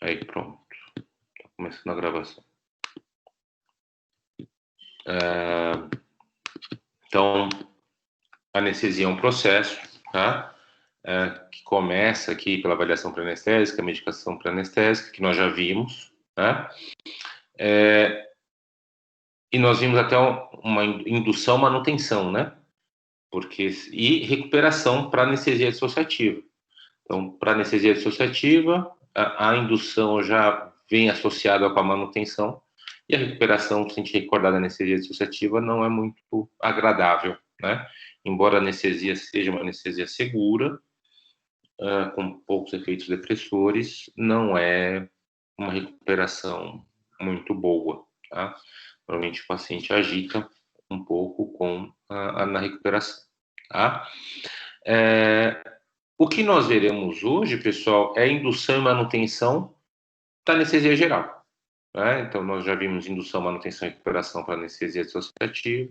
Aí, pronto. Tá começando a gravação. Então, a anestesia é um processo, tá? Que começa aqui pela avaliação pré-anestésica, medicação pré-anestésica, que nós já vimos, né? E nós vimos até uma indução, manutenção, né? E recuperação para anestesia dissociativa. Então, para anestesia dissociativa, a indução já vem associada com a manutenção, e a recuperação, se a gente recordar da anestesia dissociativa, não é muito agradável, né? Embora a anestesia seja uma anestesia segura, com poucos efeitos depressores, não é uma recuperação muito boa, tá? Normalmente o paciente agita um pouco na recuperação, tá? O que nós veremos hoje, pessoal, é indução e manutenção da anestesia geral, né? Então, nós já vimos indução, manutenção e recuperação para anestesia dissociativa.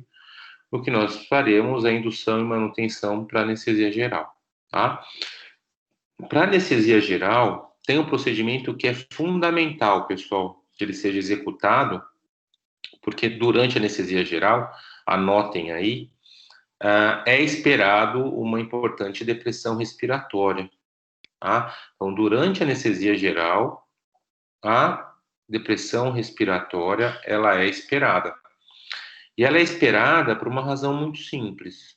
O que nós faremos é indução e manutenção para anestesia geral, tá? Para anestesia geral, tem um procedimento que é fundamental, pessoal, que ele seja executado, porque durante a anestesia geral, anotem aí, é esperado uma importante depressão respiratória, tá? Então, durante a anestesia geral, a depressão respiratória, ela é esperada. E ela é esperada por uma razão muito simples.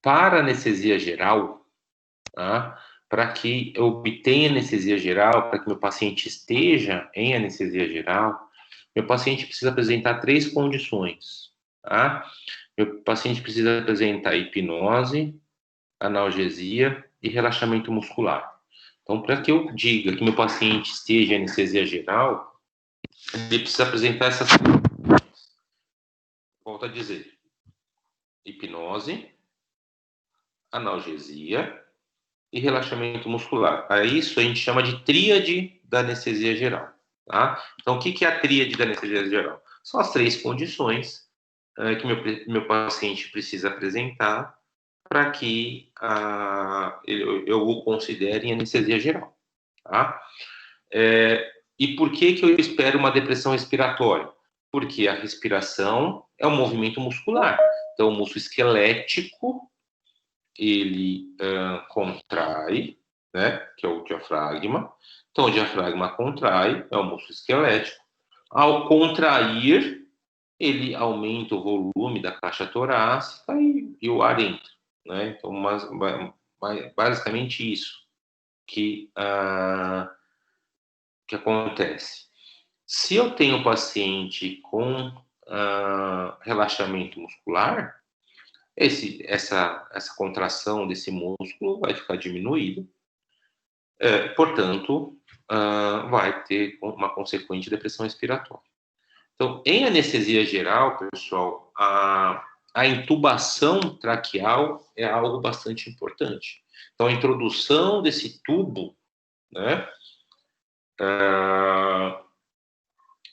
Para a anestesia geral, tá? Para que eu obtenha anestesia geral, para que meu paciente esteja em anestesia geral, meu paciente precisa apresentar 3 condições, tá? Meu paciente precisa apresentar hipnose, analgesia e relaxamento muscular. Então, para que eu diga que meu paciente esteja em anestesia geral, ele precisa apresentar essas 3 condições. Volto a dizer: hipnose, analgesia e relaxamento muscular. A isso a gente chama de tríade da anestesia geral, tá? Então, o que é a tríade da anestesia geral? São as 3 condições que meu paciente precisa apresentar para que eu o considere em anestesia geral, tá? E por que eu espero uma depressão respiratória? Porque a respiração é um movimento muscular. Então, o músculo esquelético, ele contrai, né, que é o diafragma. Então, o diafragma contrai, é o músculo esquelético. Ao contrair, ele aumenta o volume da caixa torácica e o ar entra, né? Então, basicamente isso que acontece. Se eu tenho paciente com relaxamento muscular, essa contração desse músculo vai ficar diminuída, portanto, vai ter uma consequente depressão respiratória. Então, em anestesia geral, pessoal, a intubação traqueal é algo bastante importante. Então, a introdução desse tubo, né,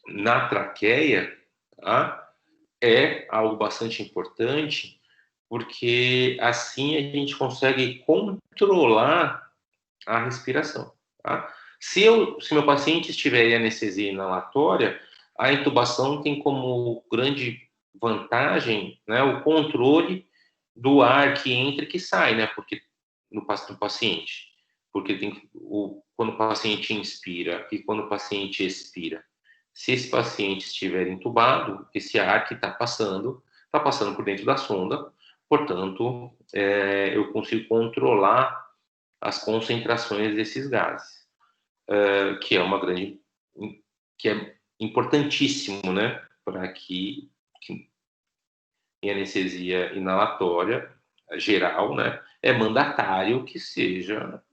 na traqueia, tá, é algo bastante importante, porque assim a gente consegue controlar a respiração, tá? Se meu paciente estiver em anestesia inalatória, a intubação tem como grande vantagem, né, o controle do ar que entra e que sai, né, porque no paciente, porque quando o paciente inspira e quando o paciente expira, se esse paciente estiver entubado, esse ar que está passando por dentro da sonda, portanto, eu consigo controlar as concentrações desses gases, que é importantíssimo, né, para que em anestesia inalatória geral, né, é mandatário que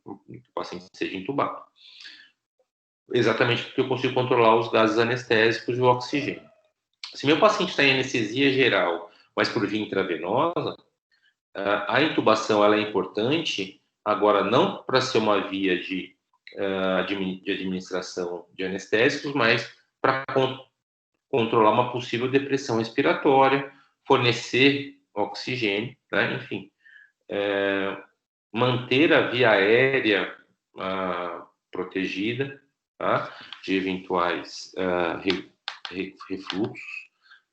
o paciente seja entubado. Exatamente porque eu consigo controlar os gases anestésicos e o oxigênio. Se meu paciente está em anestesia geral, mas por via intravenosa, a intubação ela é importante, agora não para ser uma via de administração de anestésicos, mas para controlar uma possível depressão respiratória, fornecer oxigênio, né? Enfim, manter a via aérea protegida, tá? De eventuais refluxos,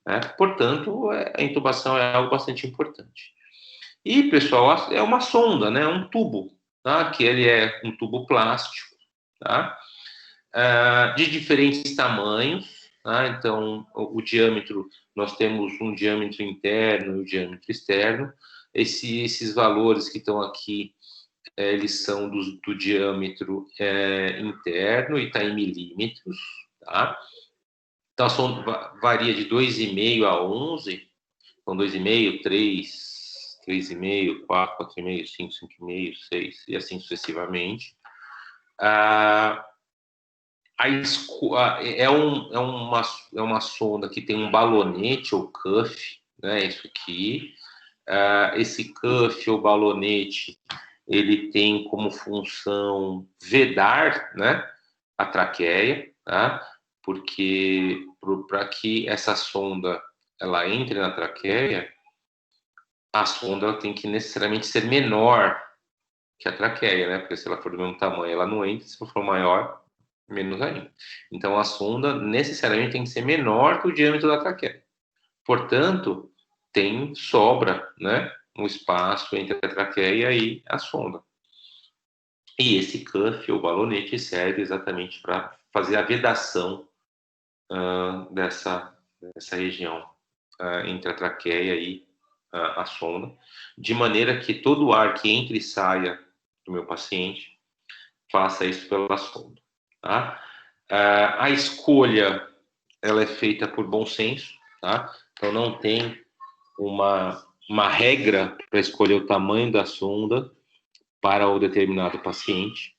né? Portanto, a intubação é algo bastante importante. E, pessoal, é uma sonda, né? Um tubo, tá? Que ele é um tubo plástico, tá? De diferentes tamanhos, tá? Então, o diâmetro, nós temos um diâmetro interno e um diâmetro externo. Esses valores que estão aqui, eles são do diâmetro interno e está em milímetros, tá? Então, varia de 2,5 a 11, então 2,5, 3, 3,5, 4, 4,5, 5, 5,5, 6 e assim sucessivamente. É uma sonda que tem um balonete ou cuff, né? Isso aqui. Esse cuff ou balonete, ele tem como função vedar, né, a traqueia, tá? Porque para que essa sonda ela entre na traqueia, a sonda tem que necessariamente ser menor que a traqueia, né? Porque se ela for do mesmo tamanho, ela não entra. Se for maior, menos ainda. Então, a sonda necessariamente tem que ser menor que o diâmetro da traqueia. Portanto, sobra, né, um espaço entre a traqueia e a sonda. E esse cuff, ou balonete, serve exatamente para fazer a vedação dessa região entre a traqueia e a sonda, de maneira que todo o ar que entre e saia do meu paciente faça isso pela sonda. Tá? A escolha ela é feita por bom senso, tá? Então não tem uma regra para escolher o tamanho da sonda para o determinado paciente.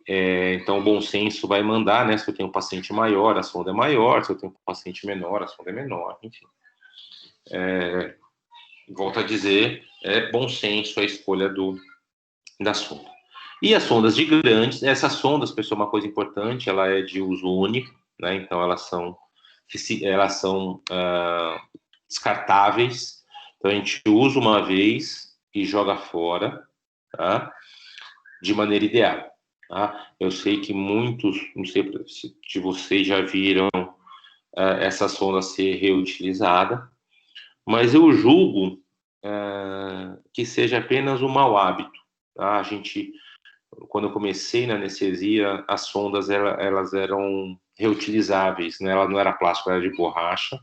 Então o bom senso vai mandar, né? Se eu tenho um paciente maior, a sonda é maior; se eu tenho um paciente menor, a sonda é menor, enfim. Volto a dizer, é bom senso a escolha da sonda. E as sondas de grandes, essas sondas, pessoal, uma coisa importante, ela é de uso único, né? Então elas são descartáveis. Então a gente usa uma vez e joga fora, tá? De maneira ideal, tá? Eu sei que muitos, não sei se vocês já viram essa sonda ser reutilizada, mas eu julgo que seja apenas um mau hábito, tá? Quando eu comecei na anestesia, as sondas elas eram reutilizáveis, né? Ela não era plástico, era de borracha.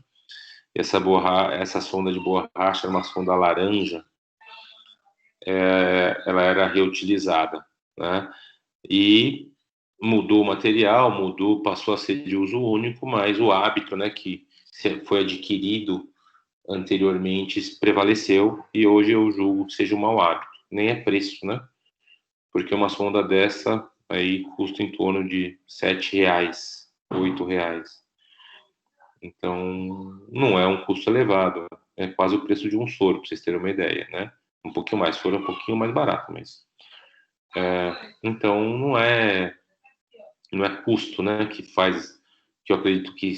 Essa sonda de borracha era uma sonda laranja, ela era reutilizada, né? E mudou o material, passou a ser de uso único, mas o hábito, né, que foi adquirido anteriormente prevaleceu, e hoje eu julgo que seja um mau hábito. Nem é preço, né? Porque uma sonda dessa aí custa em torno de R$7, R$8. Então, não é um custo elevado. É quase o preço de um soro, para vocês terem uma ideia, né? Um pouquinho mais, soro é um pouquinho mais barato, mas... então, não é custo, né, que eu acredito que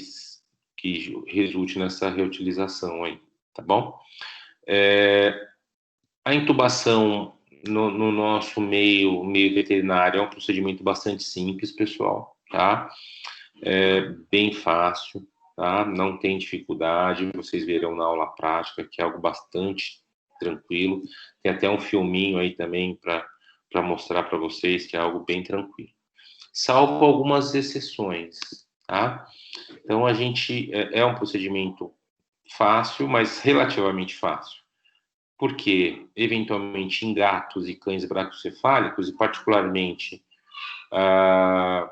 resulte nessa reutilização aí, tá bom? A intubação no nosso meio veterinário é um procedimento bastante simples, pessoal, tá? Bem fácil, tá? Não tem dificuldade, vocês verão na aula prática que é algo bastante tranquilo. Tem até um filminho aí também para mostrar para vocês que é algo bem tranquilo, salvo algumas exceções, tá? Então, é um procedimento fácil, mas relativamente fácil, porque, eventualmente, em gatos e cães braquicefálicos, e particularmente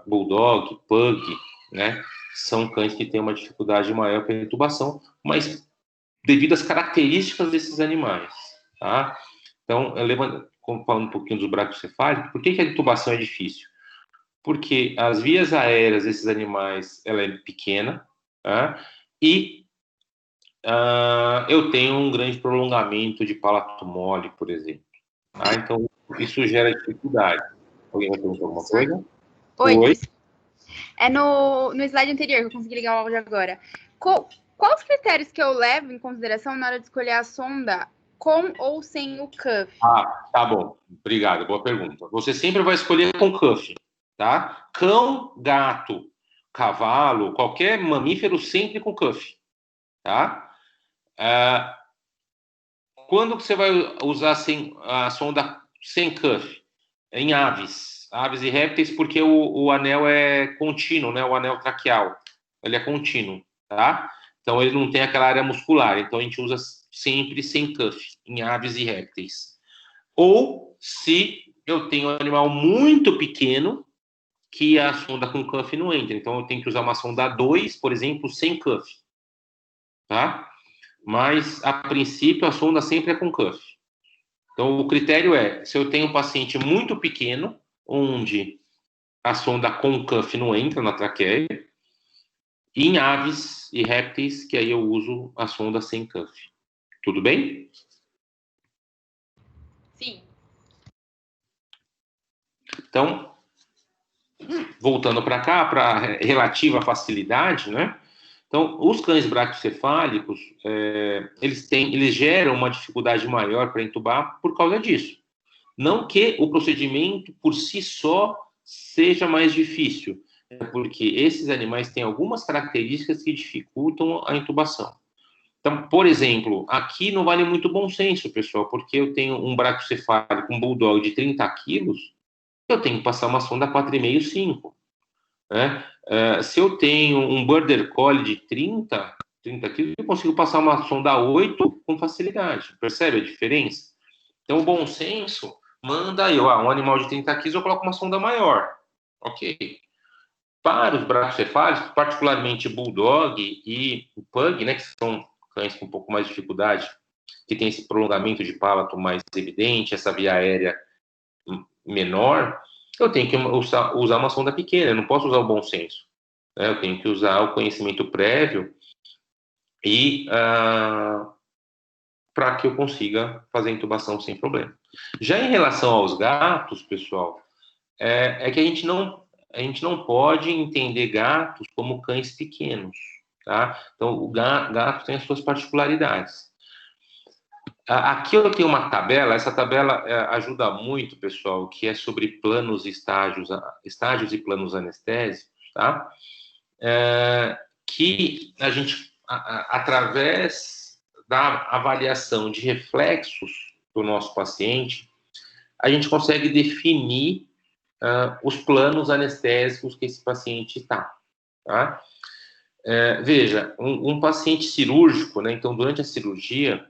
bulldog, pug, né, são cães que têm uma dificuldade maior para a intubação, mas devido às características desses animais, tá? Então, falando um pouquinho dos braquicefálicos, por que a intubação é difícil? Porque as vias aéreas desses animais ela é pequena, tá? E eu tenho um grande prolongamento de palato mole, por exemplo. Tá? Então, isso gera dificuldade. Alguém vai perguntar alguma coisa? Oi. É no slide anterior que eu consegui ligar o áudio agora. Quais os critérios que eu levo em consideração na hora de escolher a sonda com ou sem o cuff? Tá bom. Obrigado, boa pergunta. Você sempre vai escolher com cuff, tá? Cão, gato, cavalo, qualquer mamífero sempre com cuff, tá? Quando você vai usar a sonda sem cuff? Em aves e répteis, porque o anel é contínuo, né? O anel traqueal, ele é contínuo, tá? Então ele não tem aquela área muscular, então a gente usa sempre sem cuff em aves e répteis. Ou se eu tenho um animal muito pequeno que a sonda com cuff não entra, então eu tenho que usar uma sonda 2, por exemplo, sem cuff, tá? Mas a princípio a sonda sempre é com cuff. Então o critério é, se eu tenho um paciente muito pequeno, onde a sonda com cuff não entra na traqueia, e em aves e répteis, que aí eu uso a sonda sem cuff. Tudo bem? Sim. Então, voltando para cá, para relativa facilidade, né? Então, os cães braquicefálicos, eles geram uma dificuldade maior para entubar por causa disso. Não que o procedimento por si só seja mais difícil, é porque esses animais têm algumas características que dificultam a intubação. Então, por exemplo, aqui não vale muito bom senso, pessoal, porque eu tenho um braquicefálico, um bulldog de 30 quilos, eu tenho que passar uma sonda 4,5, 5. Né? Se eu tenho um Border Collie de 30 quilos, eu consigo passar uma sonda 8 com facilidade. Percebe a diferença? Então, o bom senso manda aí, um animal de 30 quilos, eu coloco uma sonda maior. Ok. Para os braquicefálicos, particularmente Bulldog e o Pug, né, que são cães com um pouco mais de dificuldade, que tem esse prolongamento de palato mais evidente, essa via aérea menor, eu tenho que usar uma sonda pequena, eu não posso usar o bom senso. Né? Eu tenho que usar o conhecimento prévio e para que eu consiga fazer a intubação sem problema. Já em relação aos gatos, pessoal, é que a gente não pode entender gatos como cães pequenos, tá? Então, o gato tem as suas particularidades. Aqui eu tenho uma tabela, essa tabela ajuda muito, pessoal, que é sobre planos e estágios e planos anestésicos, tá? Que a gente, através da avaliação de reflexos do nosso paciente, a gente consegue definir os planos anestésicos que esse paciente está, tá? Veja, um paciente cirúrgico, né? Então, durante a cirurgia,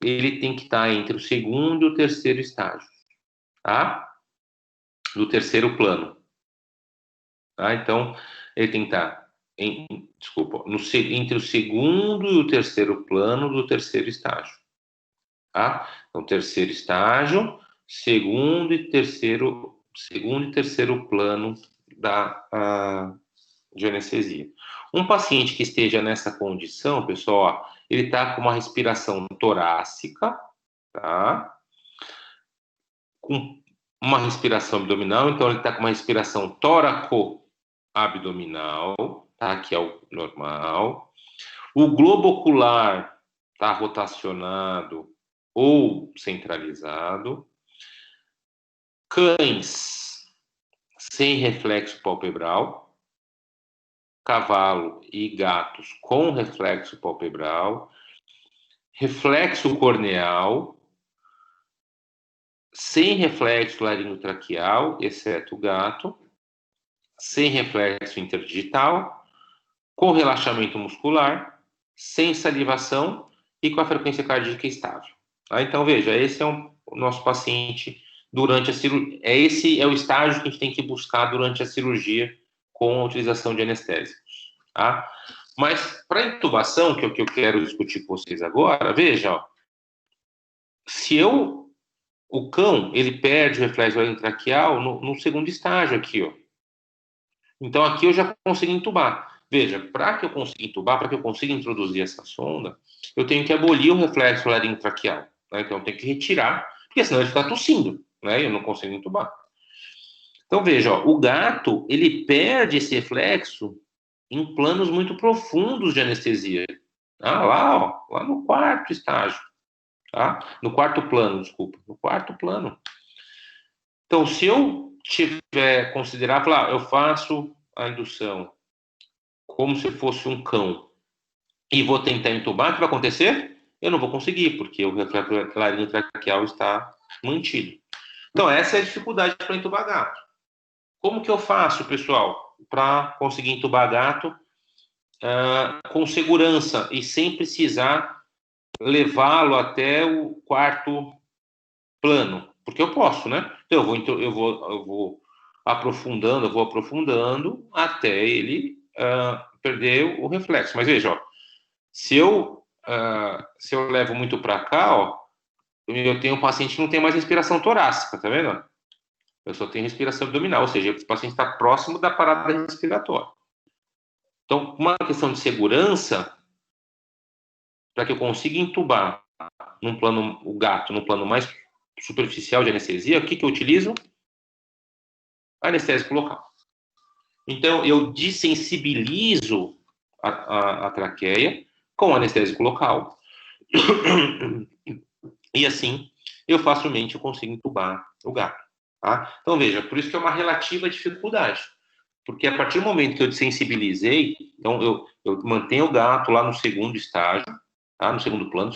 ele tem que estar entre o segundo e o terceiro estágio, tá? Do terceiro plano, tá? Então, ele tem que estar, entre o segundo e o terceiro plano do terceiro estágio, tá? Então, terceiro estágio, segundo e terceiro plano de anestesia. Um paciente que esteja nessa condição, pessoal, ó, ele está com uma respiração torácica, tá? Com uma respiração abdominal, então ele está com uma respiração tóraco-abdominal, tá? Que é o normal. O globo ocular está rotacionado ou centralizado. Cães sem reflexo palpebral. Cavalo e gatos com reflexo palpebral. Reflexo corneal, sem reflexo laringotraqueal, exceto o gato, sem reflexo interdigital, com relaxamento muscular, sem salivação e com a frequência cardíaca estável. Então, veja, esse é o nosso paciente durante a cirurgia. Esse é o estágio que a gente tem que buscar durante a cirurgia com a utilização de anestésicos. Tá? Mas, para intubação, que é o que eu quero discutir com vocês agora, veja, ó, se o cão, ele perde o reflexo laringotraqueal no segundo estágio aqui, ó. Então, aqui eu já consigo intubar. Veja, para que eu consiga intubar, para que eu consiga introduzir essa sonda, eu tenho que abolir o reflexo laringotraqueal. Né? Então, eu tenho que retirar, porque senão ele fica tossindo, né? E eu não consigo intubar. Então, veja, ó, o gato, ele perde esse reflexo em planos muito profundos de anestesia. Lá no quarto estágio. Tá? No quarto plano, desculpa. No quarto plano. Então, se eu tiver considerar, falar, eu faço a indução como se fosse um cão e vou tentar entubar, o que vai acontecer? Eu não vou conseguir, porque o reflexo laringotraqueal está mantido. Então, essa é a dificuldade para entubar gato. Como que eu faço, pessoal, para conseguir entubar gato com segurança e sem precisar levá-lo até o quarto plano? Porque eu posso, né? Então, eu vou aprofundando até ele perder o reflexo. Mas veja, ó, se eu levo muito para cá, ó, eu tenho um paciente que não tem mais respiração torácica, tá vendo? Eu só tenho respiração abdominal, ou seja, o paciente está próximo da parada respiratória. Então, uma questão de segurança, para que eu consiga entubar o gato num plano mais superficial de anestesia, o que eu utilizo? Anestésico local. Então, eu dessensibilizo a traqueia com anestésico local. E assim, eu facilmente consigo entubar o gato. Tá? Então, veja, por isso que é uma relativa dificuldade. Porque a partir do momento que eu desensibilizei, então eu mantenho o gato lá no segundo estágio, tá? No segundo plano,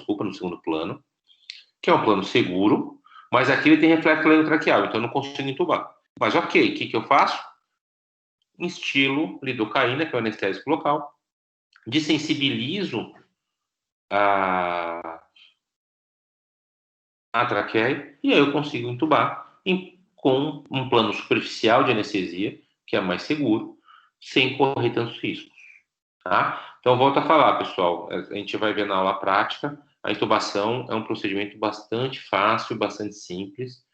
que é um plano seguro, mas aqui ele tem reflexo laringotraqueal, então eu não consigo entubar. Mas ok, o que eu faço? Instilo lidocaína, que é o anestésico local, desensibilizo a traqueia, e aí eu consigo entubar com um plano superficial de anestesia, que é mais seguro, sem correr tantos riscos. Tá? Então, volto a falar, pessoal, a gente vai ver na aula prática, a intubação é um procedimento bastante fácil, bastante simples,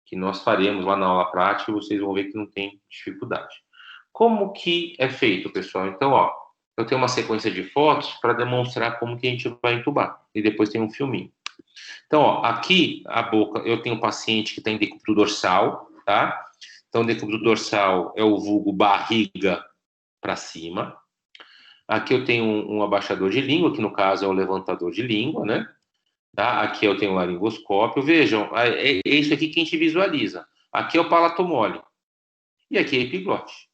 que nós faremos lá na aula prática e vocês vão ver que não tem dificuldade. Como que é feito, pessoal? Então, ó, eu tenho uma sequência de fotos para demonstrar como que a gente vai intubar, e depois tem um filminho. Então, ó, aqui a boca, eu tenho um paciente que tem decúbito dorsal, tá? Então, decúbito dorsal é o vulgo barriga para cima. Aqui eu tenho um abaixador de língua, que no caso é o levantador de língua, né? Tá? Aqui eu tenho o laringoscópio. Vejam, é isso aqui que a gente visualiza. Aqui é o palato mole. E aqui é a epiglote.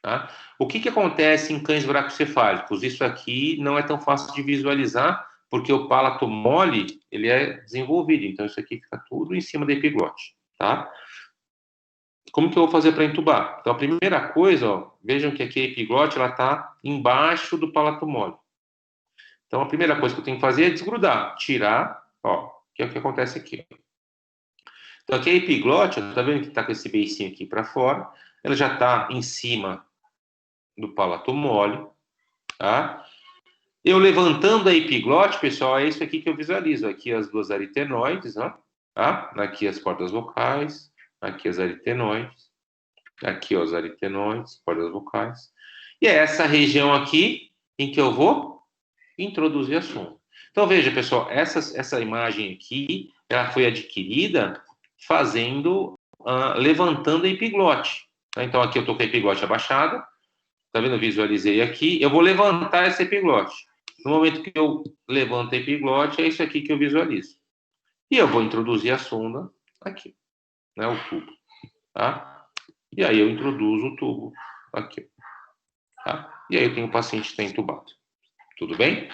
Tá? O que acontece em cães bracocefálicos? Isso aqui não é tão fácil de visualizar, porque o palato mole, ele é desenvolvido. Então, isso aqui fica tudo em cima da epiglote. Tá? Como que eu vou fazer para entubar? Então, a primeira coisa, ó, vejam que aqui a epiglote está embaixo do palato mole. Então, a primeira coisa que eu tenho que fazer é desgrudar, tirar, ó, que é o que acontece aqui. Ó. Então, aqui a epiglote, tá vendo que está com esse beicinho aqui para fora, ela já está em cima do palato mole, tá? Eu levantando a epiglote, pessoal, é isso aqui que eu visualizo. Aqui as duas aritenoides, ó, tá? Aqui as cordas vocais, aqui as aritenoides, aqui ó, as aritenoides, cordas vocais. E é essa região aqui em que eu vou introduzir a sonda. Então, veja, pessoal, essa imagem aqui, ela foi adquirida levantando a epiglote. Tá? Então, aqui eu estou com a epiglote abaixada, tá vendo? Eu visualizei aqui, eu vou levantar essa epiglote. No momento que eu levanto a epiglote, é isso aqui que eu visualizo. E eu vou introduzir a sonda aqui, né, o tubo, tá? E aí eu introduzo o tubo aqui, tá? E aí eu tenho o paciente que está entubado. Tudo bem?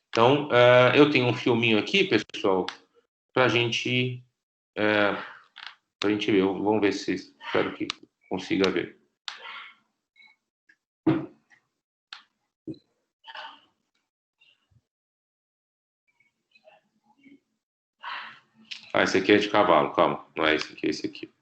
Então, eu tenho um filminho aqui, pessoal, para a gente ver. Vamos ver se espero que consiga ver. Ah, esse aqui é de cavalo, calma. Não é esse aqui, é esse aqui.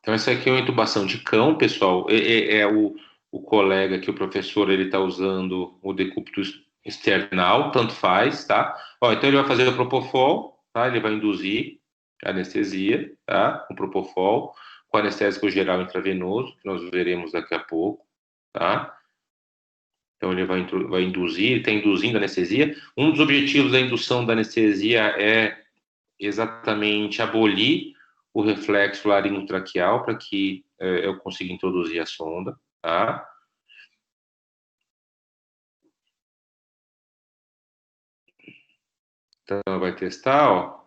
Então, essa aqui é uma intubação de cão, pessoal. É o colega aqui, o professor, ele está usando o decúbito external, tanto faz, tá? Ó, então, ele vai fazer o propofol, tá? Ele vai induzir a anestesia, tá? Com propofol, com anestésico geral intravenoso, que nós veremos daqui a pouco, tá? Então, ele vai induzir, ele está induzindo a anestesia. Um dos objetivos da indução da anestesia é exatamente abolir o reflexo laringotraqueal para que eu consigo introduzir a sonda, tá? Então, vai testar, ó.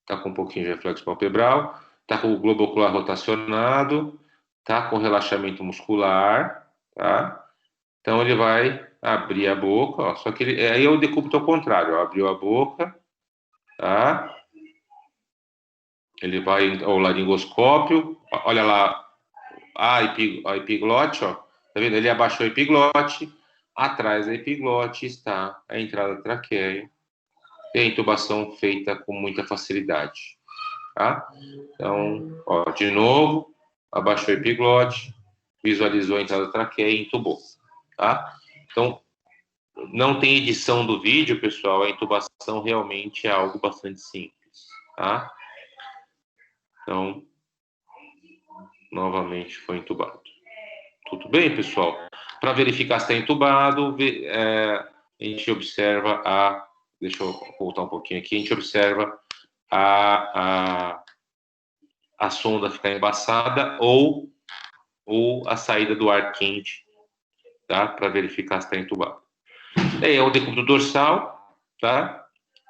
Tá com um pouquinho de reflexo palpebral, tá com o globo ocular rotacionado, tá com relaxamento muscular, tá? Então, ele vai abrir a boca, ó. Só que aí é o decúbito ao contrário, ó. Abriu a boca, tá? Ele vai ao laringoscópio, olha lá, a epiglote, ó. Tá vendo? Ele abaixou a epiglote, atrás da epiglote está a entrada da traqueia e a intubação feita com muita facilidade, tá? Então, ó, de novo, abaixou a epiglote, visualizou a entrada da traqueia e intubou, tá? Então, não tem edição do vídeo, pessoal, a intubação realmente é algo bastante simples, tá? Então, novamente foi intubado. Tudo bem, pessoal? Para verificar se está entubado, a gente observa a... Deixa eu voltar um pouquinho aqui. A gente observa a sonda ficar embaçada ou a saída do ar quente, tá? Para verificar se está entubado. É o decúbito dorsal, tá?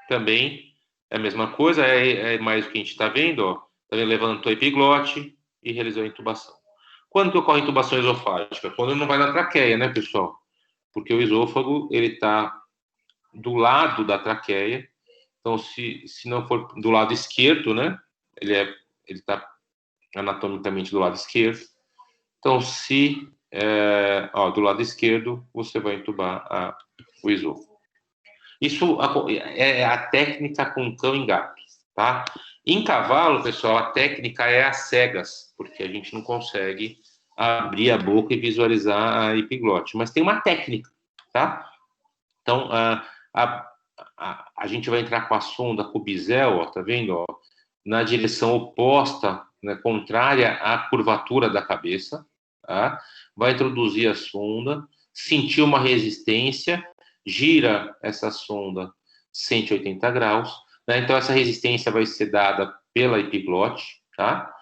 Também é a mesma coisa, é mais o que a gente está vendo, ó. Também levantou a epiglote e realizou a intubação. Quando que ocorre a intubação esofágica? Quando não vai na traqueia, né, pessoal? Porque o esôfago, ele está do lado da traqueia. Então, se não for do lado esquerdo, né, ele está anatomicamente do lado esquerdo. Então, do lado esquerdo, você vai intubar o esôfago. Isso é a técnica com cão e gato, tá? Em cavalo, pessoal, a técnica é às cegas, porque a gente não consegue abrir a boca e visualizar a epiglote. Mas tem uma técnica, tá? Então, a gente vai entrar com a sonda, com o bisel, ó, tá vendo? Ó, na direção oposta, né, contrária à curvatura da cabeça, tá? Vai introduzir a sonda, sentir uma resistência, gira essa sonda 180 graus, né? Então, essa resistência vai ser dada pela epiglote, tá?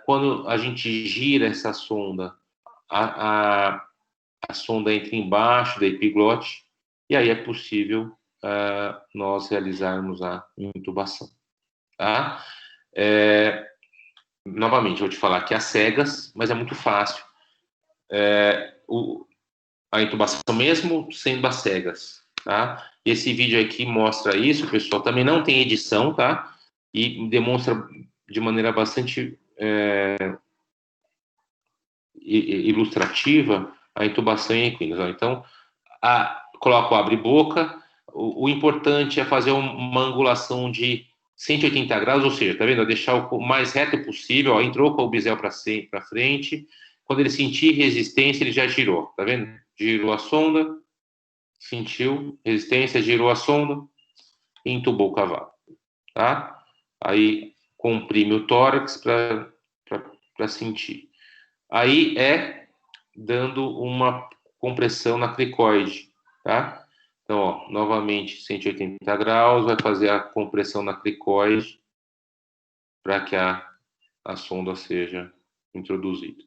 Quando a gente gira essa sonda, a sonda entra embaixo da epiglote, e aí é possível nós realizarmos a intubação, tá? Novamente, vou te falar que é às cegas, mas é muito fácil. A intubação mesmo sendo às cegas, tá? Esse vídeo aqui mostra isso, pessoal. Também não tem edição, tá? E demonstra de maneira bastante ilustrativa a intubação em equinos. Então, coloca o abre-boca. O importante é fazer uma angulação de 180 graus, ou seja, tá vendo? Deixar o mais reto possível. Ó, entrou com o bisel para frente. Quando ele sentir resistência, ele já girou, tá vendo? Girou a sonda, sentiu resistência, girou a sonda e intubou o cavalo, tá? Aí comprime o tórax para sentir. Aí dando uma compressão na cricoide, tá? Então, ó, novamente 180 graus, vai fazer a compressão na cricoide para que a sonda seja introduzida.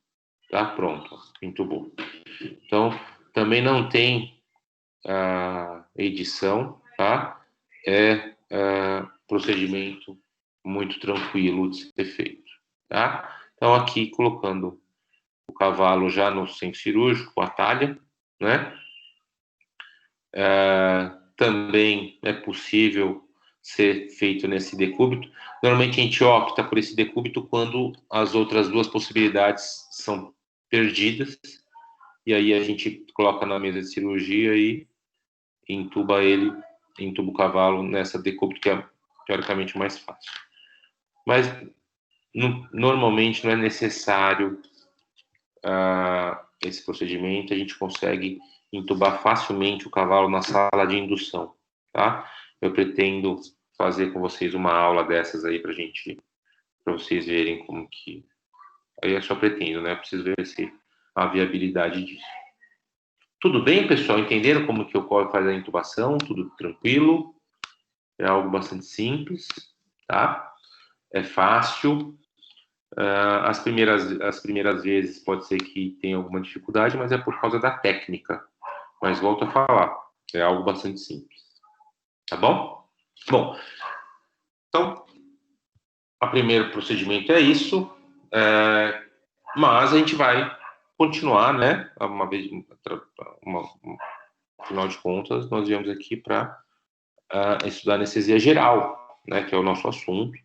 Tá? Pronto, intubou. Então, também não tem edição, tá? Procedimento muito tranquilo de ser feito, tá? Então, aqui colocando o cavalo já no centro cirúrgico, com a talha, né? Também é possível ser feito nesse decúbito. Normalmente a gente opta por esse decúbito quando as outras duas possibilidades são perdidas, e aí a gente coloca na mesa de cirurgia e intuba o cavalo nessa decúbito, que é teoricamente mais fácil. Mas normalmente não é necessário esse procedimento, a gente consegue intubar facilmente o cavalo na sala de indução, tá? Eu pretendo fazer com vocês uma aula dessas aí para vocês verem como que... Aí eu só pretendo, né? Preciso ver se a viabilidade disso. Tudo bem, pessoal? Entenderam como que ocorre fazer a intubação? Tudo tranquilo? É algo bastante simples, tá? É fácil. As primeiras vezes pode ser que tenha alguma dificuldade, mas é por causa da técnica. Mas volto a falar, é algo bastante simples. Tá bom? Bom, então, o primeiro procedimento é isso, mas a gente vai continuar, né? Afinal de contas, nós viemos aqui para estudar anestesia geral, né? Que é o nosso assunto.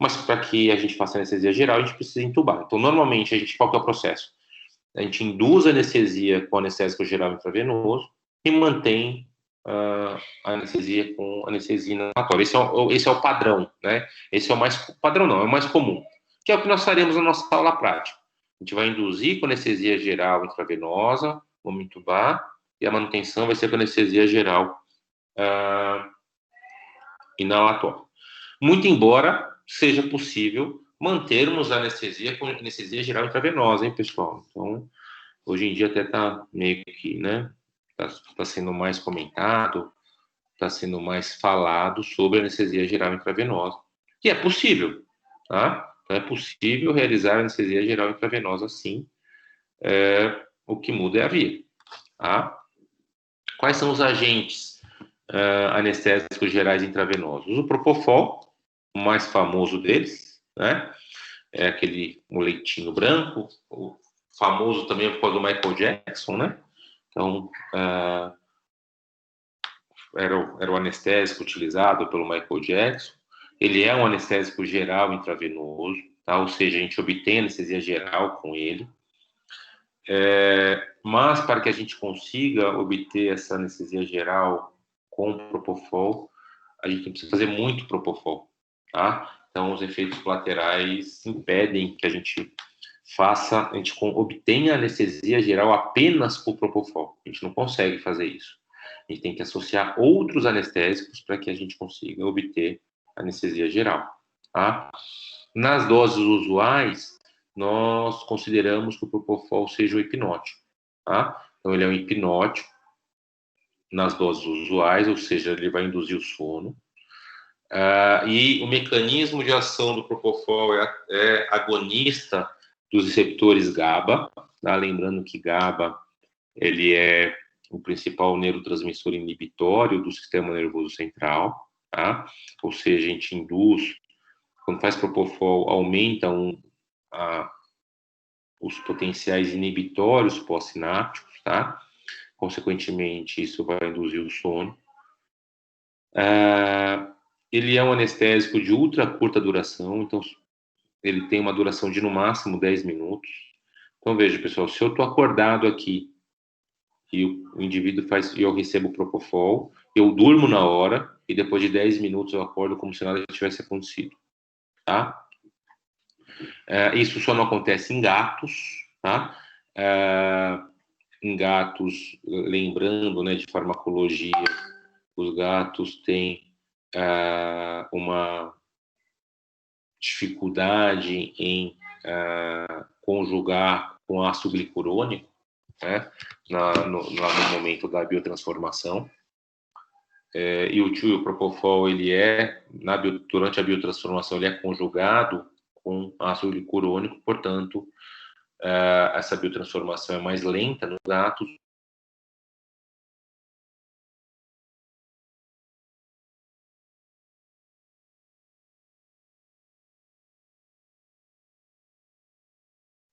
Mas para que a gente faça anestesia geral, a gente precisa entubar. Então, normalmente, qual que é o processo? A gente induz a anestesia com anestésico geral intravenoso e mantém a anestesia com anestesia inalatória. Esse é o padrão, né? Esse é o mais padrão, não, é o mais comum, que é o que nós faremos na nossa aula prática. A gente vai induzir com anestesia geral intravenosa, vamos intubar, e a manutenção vai ser com anestesia geral inalatória. Muito embora seja possível mantermos a anestesia com anestesia geral intravenosa, hein, pessoal? Então, hoje em dia até está meio que, né, está sendo mais comentado, está sendo mais falado sobre anestesia geral intravenosa. E é possível, tá? Então, é possível realizar anestesia geral intravenosa, sim. O que muda é a via, tá? Quais são os agentes anestésicos gerais intravenosos? O Propofol, o mais famoso deles, né? É aquele moletinho branco, o famoso também por causa do Michael Jackson, né? Então, era o anestésico utilizado pelo Michael Jackson. Ele é um anestésico geral intravenoso, tá? Ou seja, a gente obtém anestesia geral com ele. Mas para que a gente consiga obter essa anestesia geral com Propofol, a gente precisa fazer muito Propofol, tá? Então, os efeitos colaterais impedem que a gente obtenha anestesia geral apenas com Propofol. A gente não consegue fazer isso. A gente tem que associar outros anestésicos para que a gente consiga obter anestesia geral, tá? Nas doses usuais, nós consideramos que o Propofol seja o hipnótico, tá? Então, ele é um hipnótico nas doses usuais, ou seja, ele vai induzir o sono. E o mecanismo de ação do Propofol é agonista dos receptores GABA, tá? Lembrando que GABA ele é o principal neurotransmissor inibitório do sistema nervoso central, tá? Ou seja, a gente induz, quando faz Propofol, aumenta os potenciais inibitórios pós-sinápticos, tá? Consequentemente, isso vai induzir o sono. Ele é um anestésico de ultra curta duração, então ele tem uma duração de no máximo 10 minutos. Então veja, pessoal, se eu estou acordado aqui e o indivíduo e eu recebo Propofol, eu durmo na hora e depois de 10 minutos eu acordo como se nada tivesse acontecido, tá? Isso só não acontece em gatos, tá? Em gatos, lembrando, né, de farmacologia, os gatos têm uma dificuldade em conjugar com ácido glicurônico, né, no momento da biotransformação. E o Propofol, ele durante a biotransformação, ele é conjugado com ácido glicurônico, portanto, essa biotransformação é mais lenta nos gatos.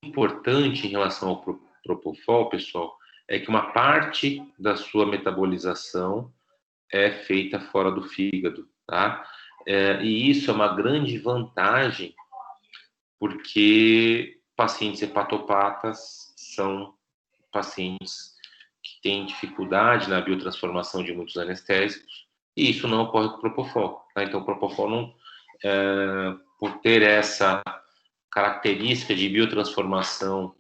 Importante em relação ao Propofol, pessoal, é que uma parte da sua metabolização é feita fora do fígado, tá? E isso é uma grande vantagem, porque pacientes hepatopatas são pacientes que têm dificuldade na biotransformação de muitos anestésicos, e isso não ocorre com o Propofol, tá? Então, o Propofol não, por ter essa característica de biotransformação,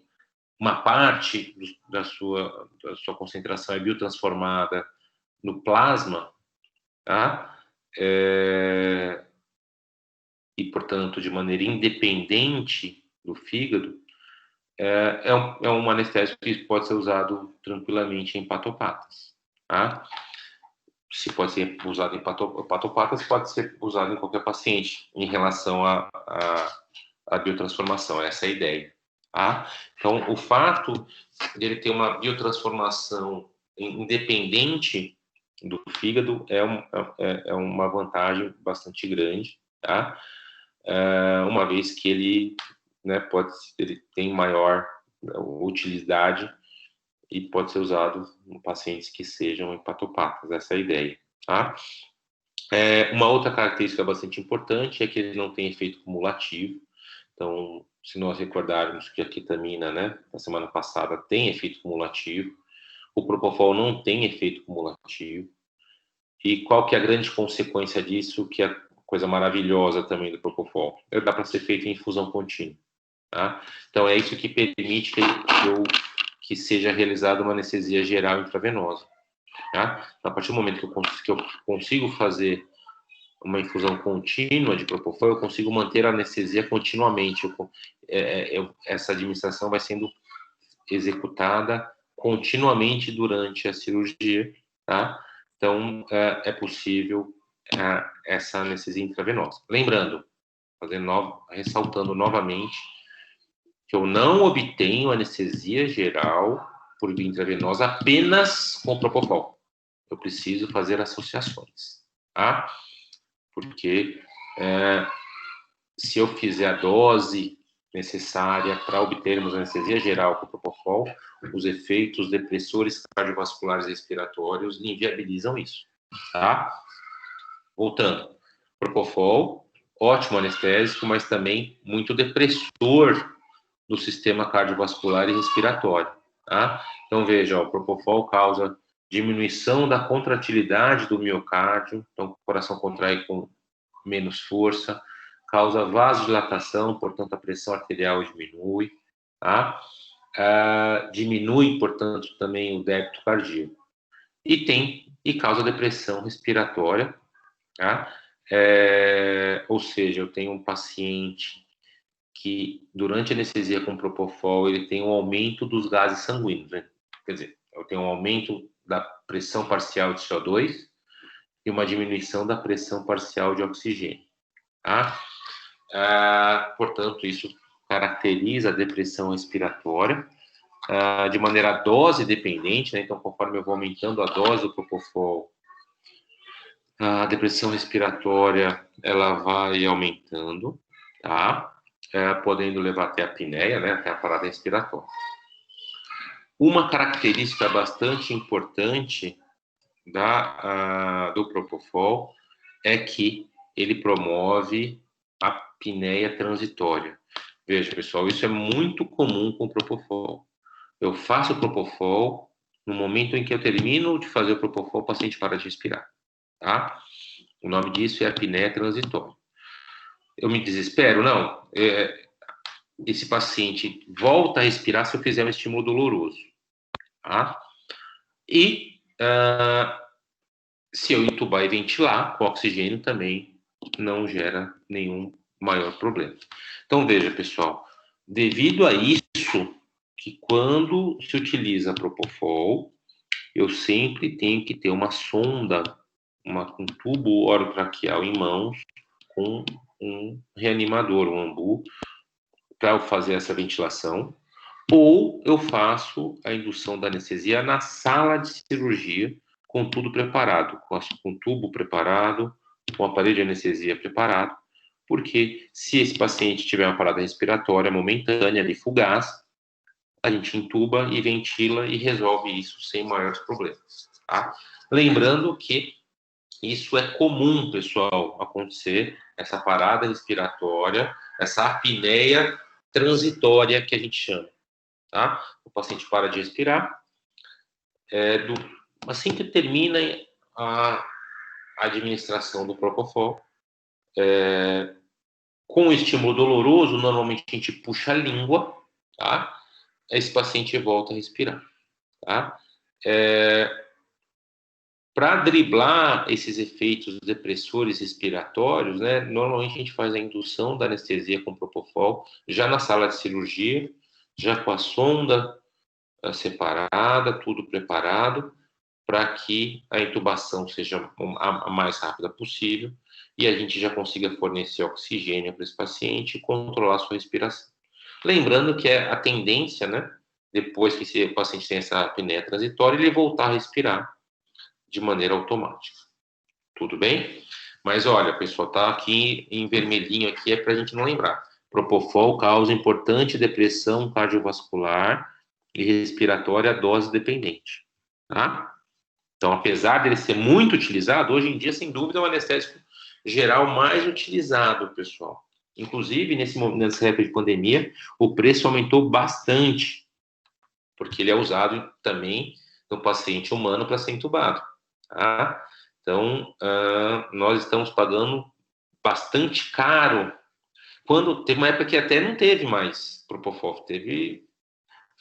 uma parte da sua concentração é biotransformada no plasma, tá? E, portanto, de maneira independente do fígado, é um anestésico que pode ser usado tranquilamente em hepatopatas, tá? Se pode ser usado em hepatopatas, pode ser usado em qualquer paciente em relação a a biotransformação, essa é a ideia. Tá? Então, o fato de ele ter uma biotransformação independente do fígado é uma vantagem bastante grande, tá? Uma vez que ele, né, ele tem maior utilidade e pode ser usado em pacientes que sejam hepatopatas, essa é a ideia, tá? Uma outra característica bastante importante é que ele não tem efeito cumulativo. Então, se nós recordarmos que a ketamina, né, na semana passada, tem efeito cumulativo, o propofol não tem efeito cumulativo. E qual que é a grande consequência disso, que é a coisa maravilhosa também do propofol? Dá para ser feito em infusão contínua. Tá? Então, é isso que permite que seja realizada uma anestesia geral intravenosa. Tá? Então, a partir do momento que eu consigo fazer uma infusão contínua de propofol, eu consigo manter a anestesia continuamente. Essa administração vai sendo executada continuamente durante a cirurgia, tá? Então, é possível essa anestesia intravenosa. Lembrando, ressaltando novamente, que eu não obtenho anestesia geral por via intravenosa apenas com propofol. Eu preciso fazer associações, tá? Porque se eu fizer a dose necessária para obtermos anestesia geral com propofol, os efeitos depressores cardiovasculares e respiratórios inviabilizam isso, tá? Voltando, propofol, ótimo anestésico, mas também muito depressor do sistema cardiovascular e respiratório, tá? Então, veja, o propofol causa diminuição da contratilidade do miocárdio, então o coração contrai com menos força, causa vasodilatação, portanto a pressão arterial diminui, tá? Diminui, portanto, também o débito cardíaco. E causa depressão respiratória, tá? Ou seja, eu tenho um paciente que, durante a anestesia com propofol, ele tem um aumento dos gases sanguíneos, né? Quer dizer, eu tenho um aumento da pressão parcial de CO2 e uma diminuição da pressão parcial de oxigênio, tá? Portanto, isso caracteriza a depressão respiratória de maneira dose dependente, né? Então, conforme eu vou aumentando a dose do propofol, a depressão respiratória ela vai aumentando, tá? Podendo levar até a apneia, né? Até a parada respiratória. Uma característica bastante importante do propofol é que ele promove a apneia transitória. Veja, pessoal, isso é muito comum com o propofol. Eu faço o propofol, no momento em que eu termino de fazer o propofol, o paciente para de respirar, tá? O nome disso é apneia transitória. Eu me desespero? Não. Esse paciente volta a respirar se eu fizer um estímulo doloroso, tá? E se eu intubar e ventilar com oxigênio também não gera nenhum maior problema. Então, veja, pessoal, devido a isso, que quando se utiliza propofol, eu sempre tenho que ter uma sonda, um tubo orotraqueal em mãos, com um reanimador, um ambu, para fazer essa ventilação, ou eu faço a indução da anestesia na sala de cirurgia, com tudo preparado, com tubo preparado, com aparelho de anestesia preparado, porque se esse paciente tiver uma parada respiratória momentânea ali, fugaz, a gente intuba e ventila e resolve isso sem maiores problemas, tá? Lembrando que isso é comum, pessoal, acontecer, essa parada respiratória, essa apneia transitória que a gente chama, tá? O paciente para de respirar, assim que termina a administração do propofol, com o estímulo doloroso, normalmente a gente puxa a língua, tá? Esse paciente volta a respirar, tá? Para driblar esses efeitos depressores respiratórios, né, normalmente a gente faz a indução da anestesia com propofol já na sala de cirurgia, já com a sonda separada, tudo preparado, para que a intubação seja a mais rápida possível e a gente já consiga fornecer oxigênio para esse paciente e controlar a sua respiração. Lembrando que a tendência, né, depois que o paciente tem essa apneia transitória, ele voltar a respirar de maneira automática. Tudo bem? Mas olha, pessoal, tá aqui em vermelhinho aqui, é para a gente não lembrar. Propofol causa importante depressão cardiovascular e respiratória dose dependente, tá? Então, apesar dele ser muito utilizado, hoje em dia, sem dúvida, é o anestésico geral mais utilizado, pessoal. Inclusive, nessa época de pandemia, o preço aumentou bastante, porque ele é usado também no paciente humano para ser entubado, tá? Então, nós estamos pagando bastante caro. Quando teve uma época que até não teve mais Propofol,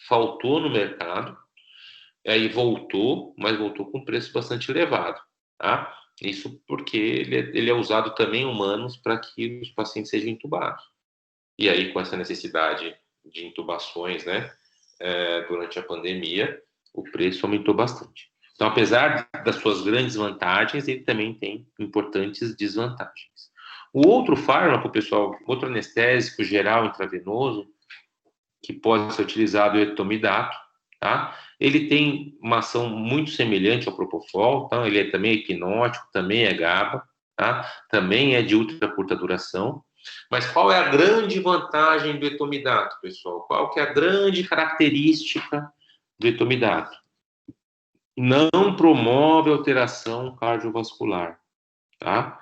faltou no mercado, aí voltou, mas voltou com preço bastante elevado, tá? Isso porque ele é usado também em humanos para que os pacientes sejam entubados. E aí, com essa necessidade de intubações, né, durante a pandemia, o preço aumentou bastante. Então, apesar das suas grandes vantagens, ele também tem importantes desvantagens. O outro fármaco, pessoal, outro anestésico geral intravenoso, que pode ser utilizado é o etomidato, tá? Ele tem uma ação muito semelhante ao propofol, tá? Ele também é hipnótico, também é GABA, tá? Também é de ultra curta duração. Mas qual é a grande vantagem do etomidato, pessoal? Qual que é a grande característica do etomidato? Não promove alteração cardiovascular, tá?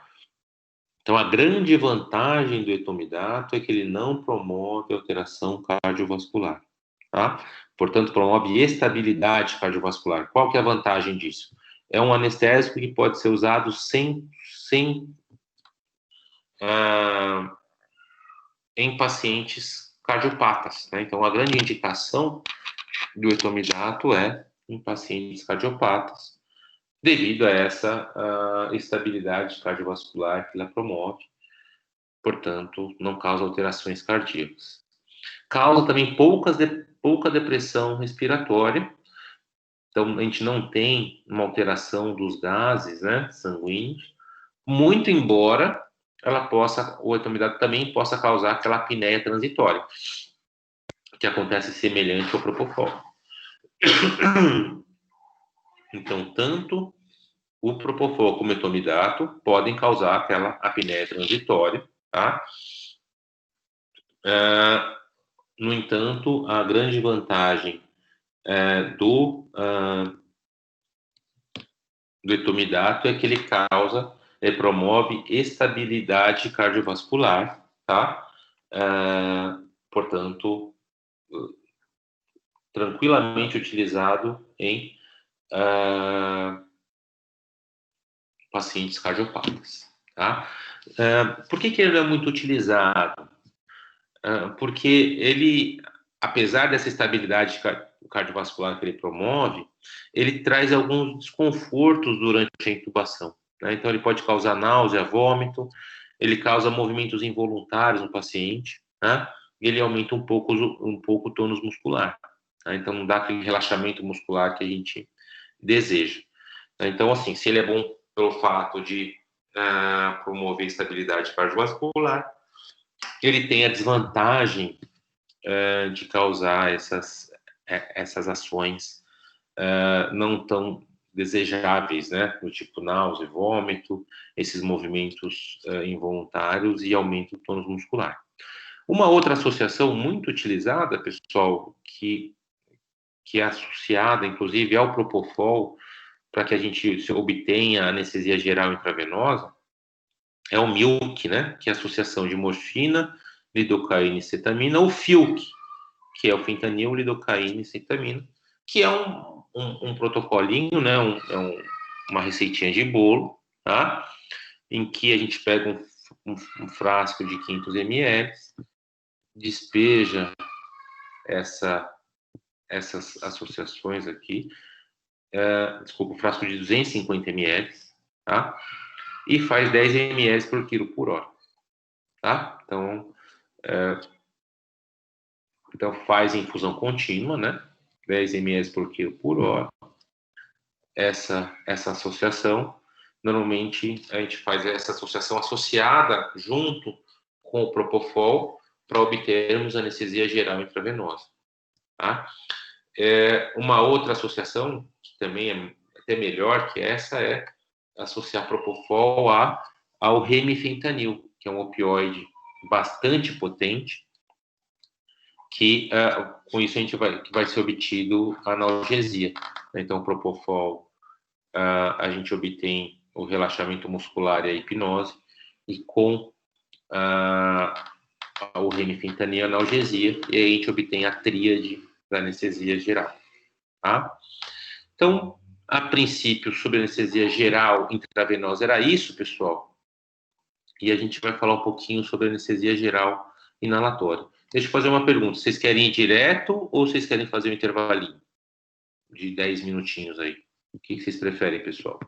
Então, a grande vantagem do etomidato é que ele não promove alteração cardiovascular, tá? Portanto, promove estabilidade cardiovascular. Qual que é a vantagem disso? É um anestésico que pode ser usado em pacientes cardiopatas, né? Então, a grande indicação do etomidato é em pacientes cardiopatas, devido a essa estabilidade cardiovascular que ela promove, portanto, não causa alterações cardíacas. Causa também pouca depressão respiratória, então a gente não tem uma alteração dos gases, né, sanguíneos, muito embora o etomidato também possa causar aquela apneia transitória, que acontece semelhante ao propofol. Então, tanto o propofol como o etomidato podem causar aquela apneia transitória, tá? No entanto, a grande vantagem do etomidato é que ele promove estabilidade cardiovascular, tá? Portanto, tranquilamente utilizado em pacientes cardiopatas, tá? Por que ele é muito utilizado? Porque ele, apesar dessa estabilidade cardiovascular que ele promove, ele traz alguns desconfortos durante a intubação, né? Então, ele pode causar náusea, vômito, ele causa movimentos involuntários no paciente, né? E ele aumenta um pouco o tônus muscular, tá? Então, não dá aquele relaxamento muscular que a gente deseja. Então, assim, se ele é bom pelo fato de promover estabilidade cardiovascular, ele tem a desvantagem de causar essas ações não tão desejáveis, né? Do tipo náusea, vômito, esses movimentos involuntários e aumento do tônus muscular. Uma outra associação muito utilizada, pessoal, que é associada, inclusive, ao propofol, para que a gente obtenha anestesia geral intravenosa, é o MILC, né? Que é a associação de morfina, lidocaína e cetamina, ou FILC, que é o fentanil, lidocaína e cetamina, que é um protocolinho, né? Uma receitinha de bolo, tá? Em que a gente pega um frasco de 500 ml, despeja essas associações aqui, desculpa, um frasco de 250 ml, tá? E faz 10 ml por quilo por hora, tá? Então faz infusão contínua, né? 10 ml por quilo por hora, essa associação, normalmente a gente faz essa associação associada junto com o Propofol para obtermos anestesia geral intravenosa. Tá? Uma outra associação, que também é até melhor que essa, é associar Propofol ao remifentanil, que é um opioide bastante potente, que com isso a gente vai ser obtido analgesia. Então, o Propofol, a gente obtém o relaxamento muscular e a hipnose, e com o remifentanil, a analgesia, e aí a gente obtém a tríade da anestesia geral. Tá? Então, a princípio, sobre anestesia geral intravenosa era isso, pessoal. E a gente vai falar um pouquinho sobre anestesia geral inalatória. Deixa eu fazer uma pergunta. Vocês querem ir direto ou vocês querem fazer um intervalinho de 10 minutinhos aí? O que vocês preferem, pessoal?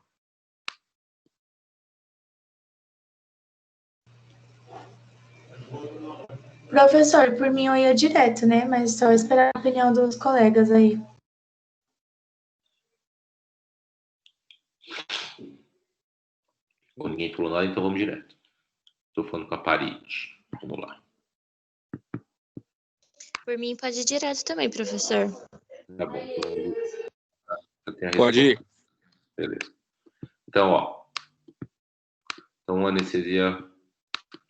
Professor, por mim eu ia direto, né? Mas só esperar a opinião dos colegas aí. Bom, ninguém pulou nada, então vamos direto. Estou falando com a parede. Vamos lá. Por mim, pode ir direto também, professor. Tá bom. Pode ir. Beleza. Então, Então, anestesia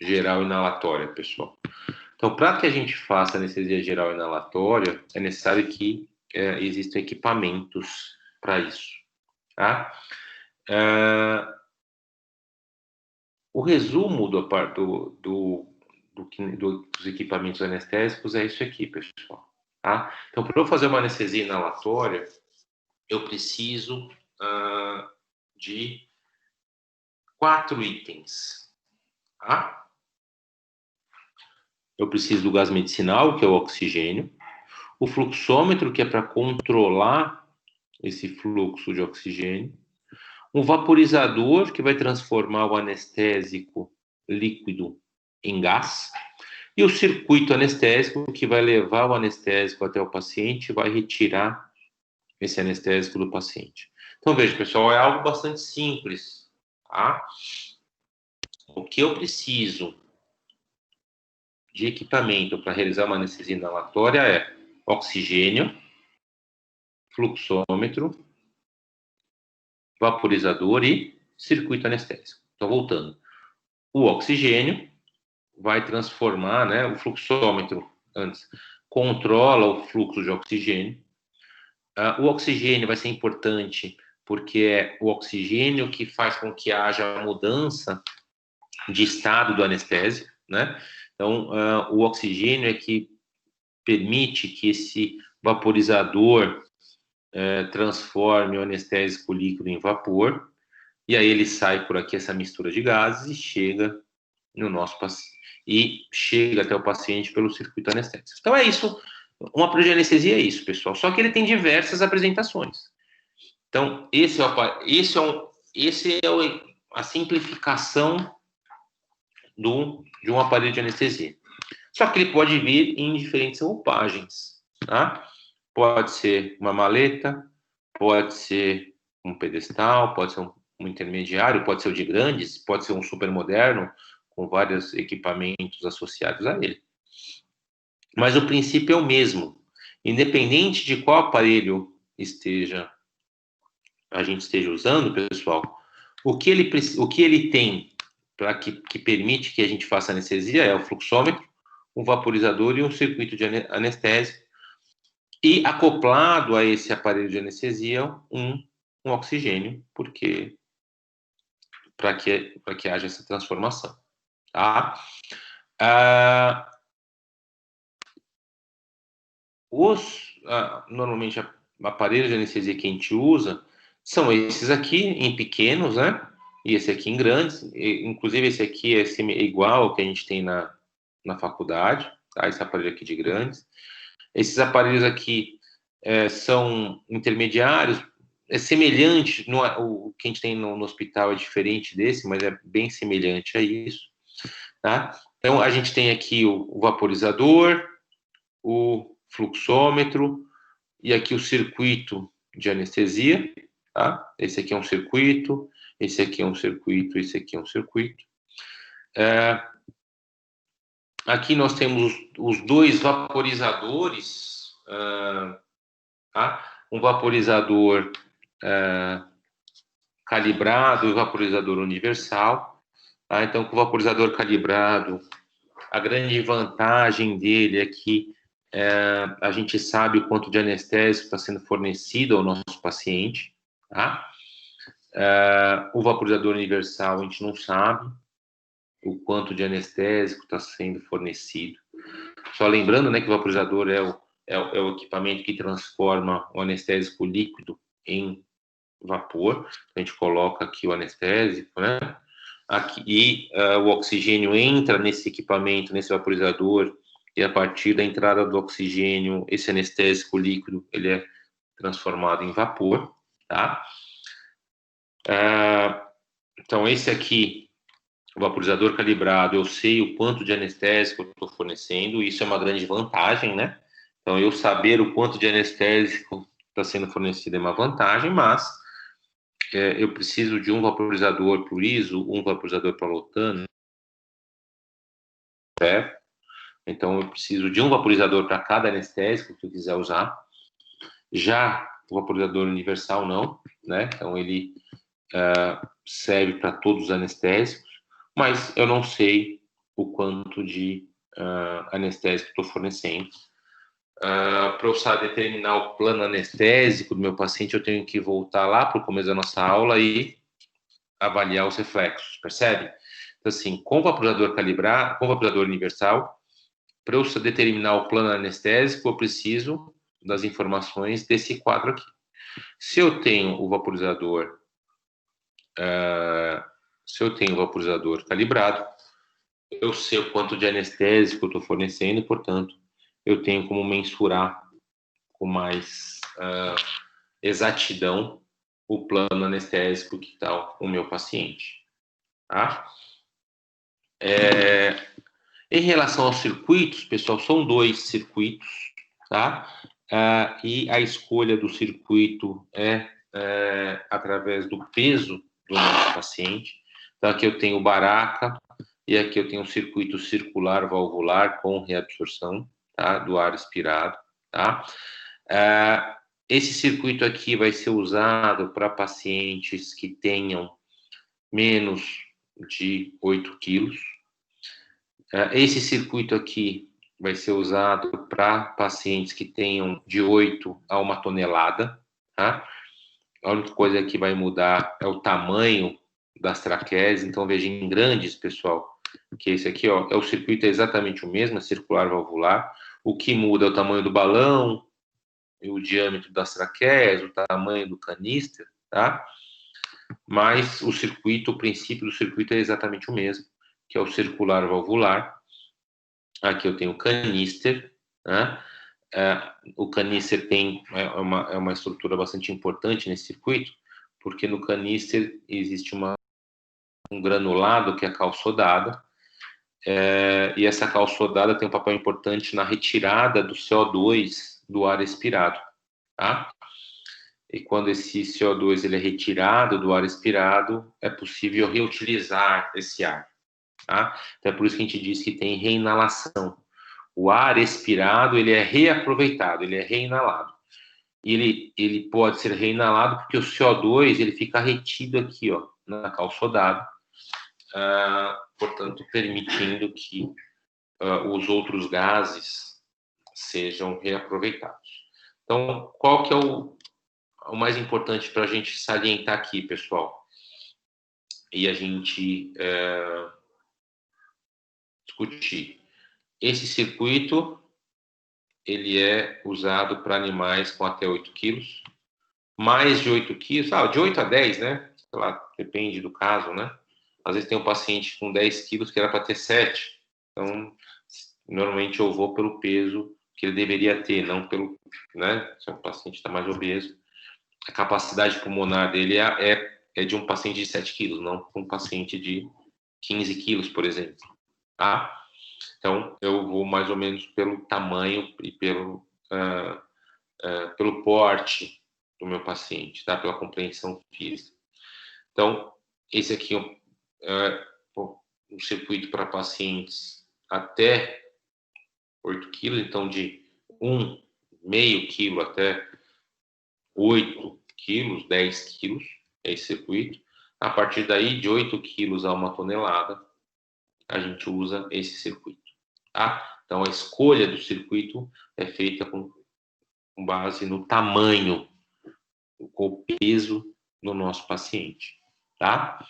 geral inalatória, pessoal. Então, para que a gente faça anestesia geral inalatória, é necessário que existam equipamentos para isso. Tá? O resumo dos equipamentos anestésicos é isso aqui, pessoal. Tá? Então, para eu fazer uma anestesia inalatória, eu preciso de 4 itens. Tá? Eu preciso do gás medicinal, que é o oxigênio, o fluxômetro, que é para controlar esse fluxo de oxigênio, um vaporizador, que vai transformar o anestésico líquido em gás, e o circuito anestésico, que vai levar o anestésico até o paciente e vai retirar esse anestésico do paciente. Então, veja, pessoal, é algo bastante simples. Tá? O que eu preciso de equipamento para realizar uma anestesia inalatória é oxigênio, fluxômetro, vaporizador e circuito anestésico. Então, voltando. O oxigênio vai transformar, né, o fluxômetro antes controla o fluxo de oxigênio. O oxigênio vai ser importante porque é o oxigênio que faz com que haja mudança de estado do anestésico, né? Então, o oxigênio é que permite que esse vaporizador transforme o anestésico líquido em vapor, e aí ele sai por aqui, essa mistura de gases, e chega no nosso paciente, e chega até o paciente pelo circuito anestésico. Então é isso, uma aparelho de anestesia é isso, pessoal, só que ele tem diversas apresentações. Então, esse é a simplificação de um aparelho de anestesia. Só que ele pode vir em diferentes roupagens, tá? Pode ser uma maleta, pode ser um pedestal, pode ser um intermediário, pode ser o de grandes, pode ser um super moderno, com vários equipamentos associados a ele. Mas o princípio é o mesmo. Independente de qual aparelho a gente esteja usando, pessoal, o que ele tem para que permite que a gente faça anestesia é o fluxômetro, um vaporizador e um circuito de anestésico, e acoplado a esse aparelho de anestesia um oxigênio, porque para que haja essa transformação, tá? Normalmente aparelhos de anestesia que a gente usa são esses aqui em pequenos, né? E esse aqui em grandes. Inclusive esse aqui é igual ao que a gente tem na faculdade, tá? Esse aparelho aqui de grandes. Esses aparelhos aqui são intermediários, é semelhante, o que a gente tem no hospital é diferente desse, mas é bem semelhante a isso, tá? Então, a gente tem aqui o vaporizador, o fluxômetro e aqui o circuito de anestesia, tá? Esse aqui é um circuito, esse aqui é um circuito, esse aqui é um circuito. Aqui nós temos os dois vaporizadores, tá? Um vaporizador calibrado e um vaporizador universal. Tá? Então, com o vaporizador calibrado, a grande vantagem dele é que a gente sabe o quanto de anestésico está sendo fornecido ao nosso paciente. Tá? O vaporizador universal, a gente não sabe o quanto de anestésico está sendo fornecido. Só lembrando, né, que o vaporizador é o equipamento que transforma o anestésico líquido em vapor. A gente coloca aqui o anestésico, né? Aqui, e o oxigênio entra nesse equipamento, nesse vaporizador, e a partir da entrada do oxigênio, esse anestésico líquido, ele é transformado em vapor, tá? Então, esse aqui, o vaporizador calibrado, eu sei o quanto de anestésico eu estou fornecendo, isso é uma grande vantagem, né? Então, eu saber o quanto de anestésico está sendo fornecido é uma vantagem, mas eu preciso de um vaporizador para o ISO, um vaporizador para Lotan, certo? Então, eu preciso de um vaporizador para cada anestésico que eu quiser usar. Já o vaporizador universal, não, né? Então, ele serve para todos os anestésicos, mas eu não sei o quanto de anestésico estou fornecendo. Para eu saber determinar o plano anestésico do meu paciente, eu tenho que voltar lá para o começo da nossa aula e avaliar os reflexos, percebe? Então, assim, com o vaporizador calibrado, com o vaporizador universal, para eu determinar o plano anestésico, eu preciso das informações desse quadro aqui. Se eu tenho o vaporizador calibrado, eu sei o quanto de anestésico eu estou fornecendo, portanto, eu tenho como mensurar com mais exatidão o plano anestésico que está o meu paciente. Tá? Em relação aos circuitos, pessoal, são 2 circuitos, tá? E a escolha do circuito é através do peso do nosso paciente. Então, aqui eu tenho o Baraca e aqui eu tenho um circuito circular valvular com reabsorção, tá? Do ar expirado, tá? Esse circuito aqui vai ser usado para pacientes que tenham menos de 8 quilos. Esse circuito aqui vai ser usado para pacientes que tenham de 8 a 1 tonelada, tá? A única coisa que vai mudar é o tamanho das traqueias. Então, veja em grandes, pessoal, que esse aqui, ó, o circuito é exatamente o mesmo, é circular valvular. O que muda é o tamanho do balão, o diâmetro das traqueias, o tamanho do canister, tá? Mas o circuito, o princípio do circuito é exatamente o mesmo, que é o circular valvular. Aqui eu tenho o canister, né? O canister tem uma estrutura bastante importante nesse circuito, porque no canister existe um granulado que é a cal sodada, e essa cal sodada tem um papel importante na retirada do CO2 do ar expirado, tá? E quando esse CO2 ele é retirado do ar expirado, é possível reutilizar esse ar, tá? Então é por isso que a gente diz que tem reinalação. O ar expirado, ele é reaproveitado, ele é reinalado. E ele pode ser reinalado porque o CO2 ele fica retido aqui, ó, na cal sodada, portanto, permitindo que os outros gases sejam reaproveitados. Então, qual que é o mais importante para a gente salientar aqui, pessoal? E a gente discutir. Esse circuito, ele é usado para animais com até 8 quilos. Mais de 8 quilos, de 8 a 10, né? Sei lá, depende do caso, né? Às vezes tem um paciente com 10 quilos que era para ter 7. Então, normalmente eu vou pelo peso que ele deveria ter, não pelo, né? Se o paciente está mais obeso. A capacidade pulmonar dele é de um paciente de 7 quilos, não um paciente de 15 quilos, por exemplo. Tá? Então, eu vou mais ou menos pelo tamanho e pelo porte do meu paciente, tá? Pela compreensão física. Então, esse aqui é um circuito para pacientes até 8 quilos, então de 1,5 quilo até 8 quilos, 10 quilos, é esse circuito. A partir daí, de 8 quilos a 1 tonelada, a gente usa esse circuito, tá? Então, a escolha do circuito é feita com base no tamanho, com o peso do nosso paciente, tá?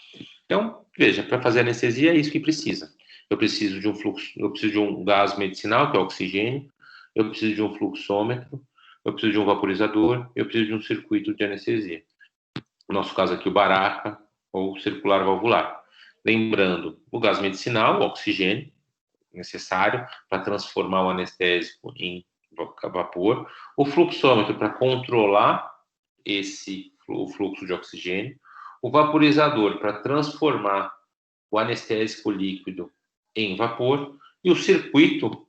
Então, veja, para fazer anestesia é isso que precisa. Eu preciso de um fluxo, eu preciso de um gás medicinal, que é o oxigênio, eu preciso de um fluxômetro, eu preciso de um vaporizador, eu preciso de um circuito de anestesia. No nosso caso aqui, o Baraca ou circular valvular. Lembrando, o gás medicinal, o oxigênio, necessário para transformar o anestésico em vapor, o fluxômetro para controlar o fluxo de oxigênio, o vaporizador para transformar o anestésico líquido em vapor e o circuito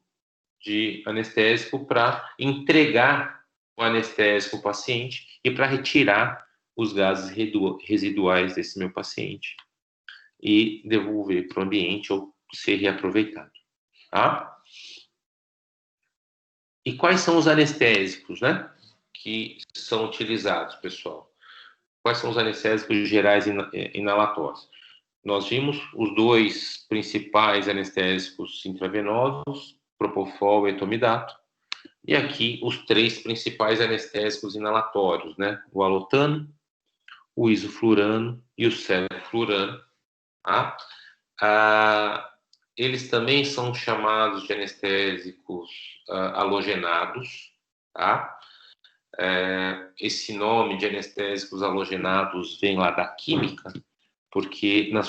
de anestésico para entregar o anestésico ao paciente e para retirar os gases residuais desse meu paciente e devolver para o ambiente ou ser reaproveitado, tá? E quais são os anestésicos, né, que são utilizados, pessoal? Quais são os anestésicos gerais inalatórios? Nós vimos os dois principais anestésicos intravenosos, Propofol e Etomidato, e aqui os três principais anestésicos inalatórios, né? O alotano, o isoflurano e o sevoflurano, tá? Eles também são chamados de anestésicos halogenados, tá? Esse nome de anestésicos halogenados vem lá da química, porque na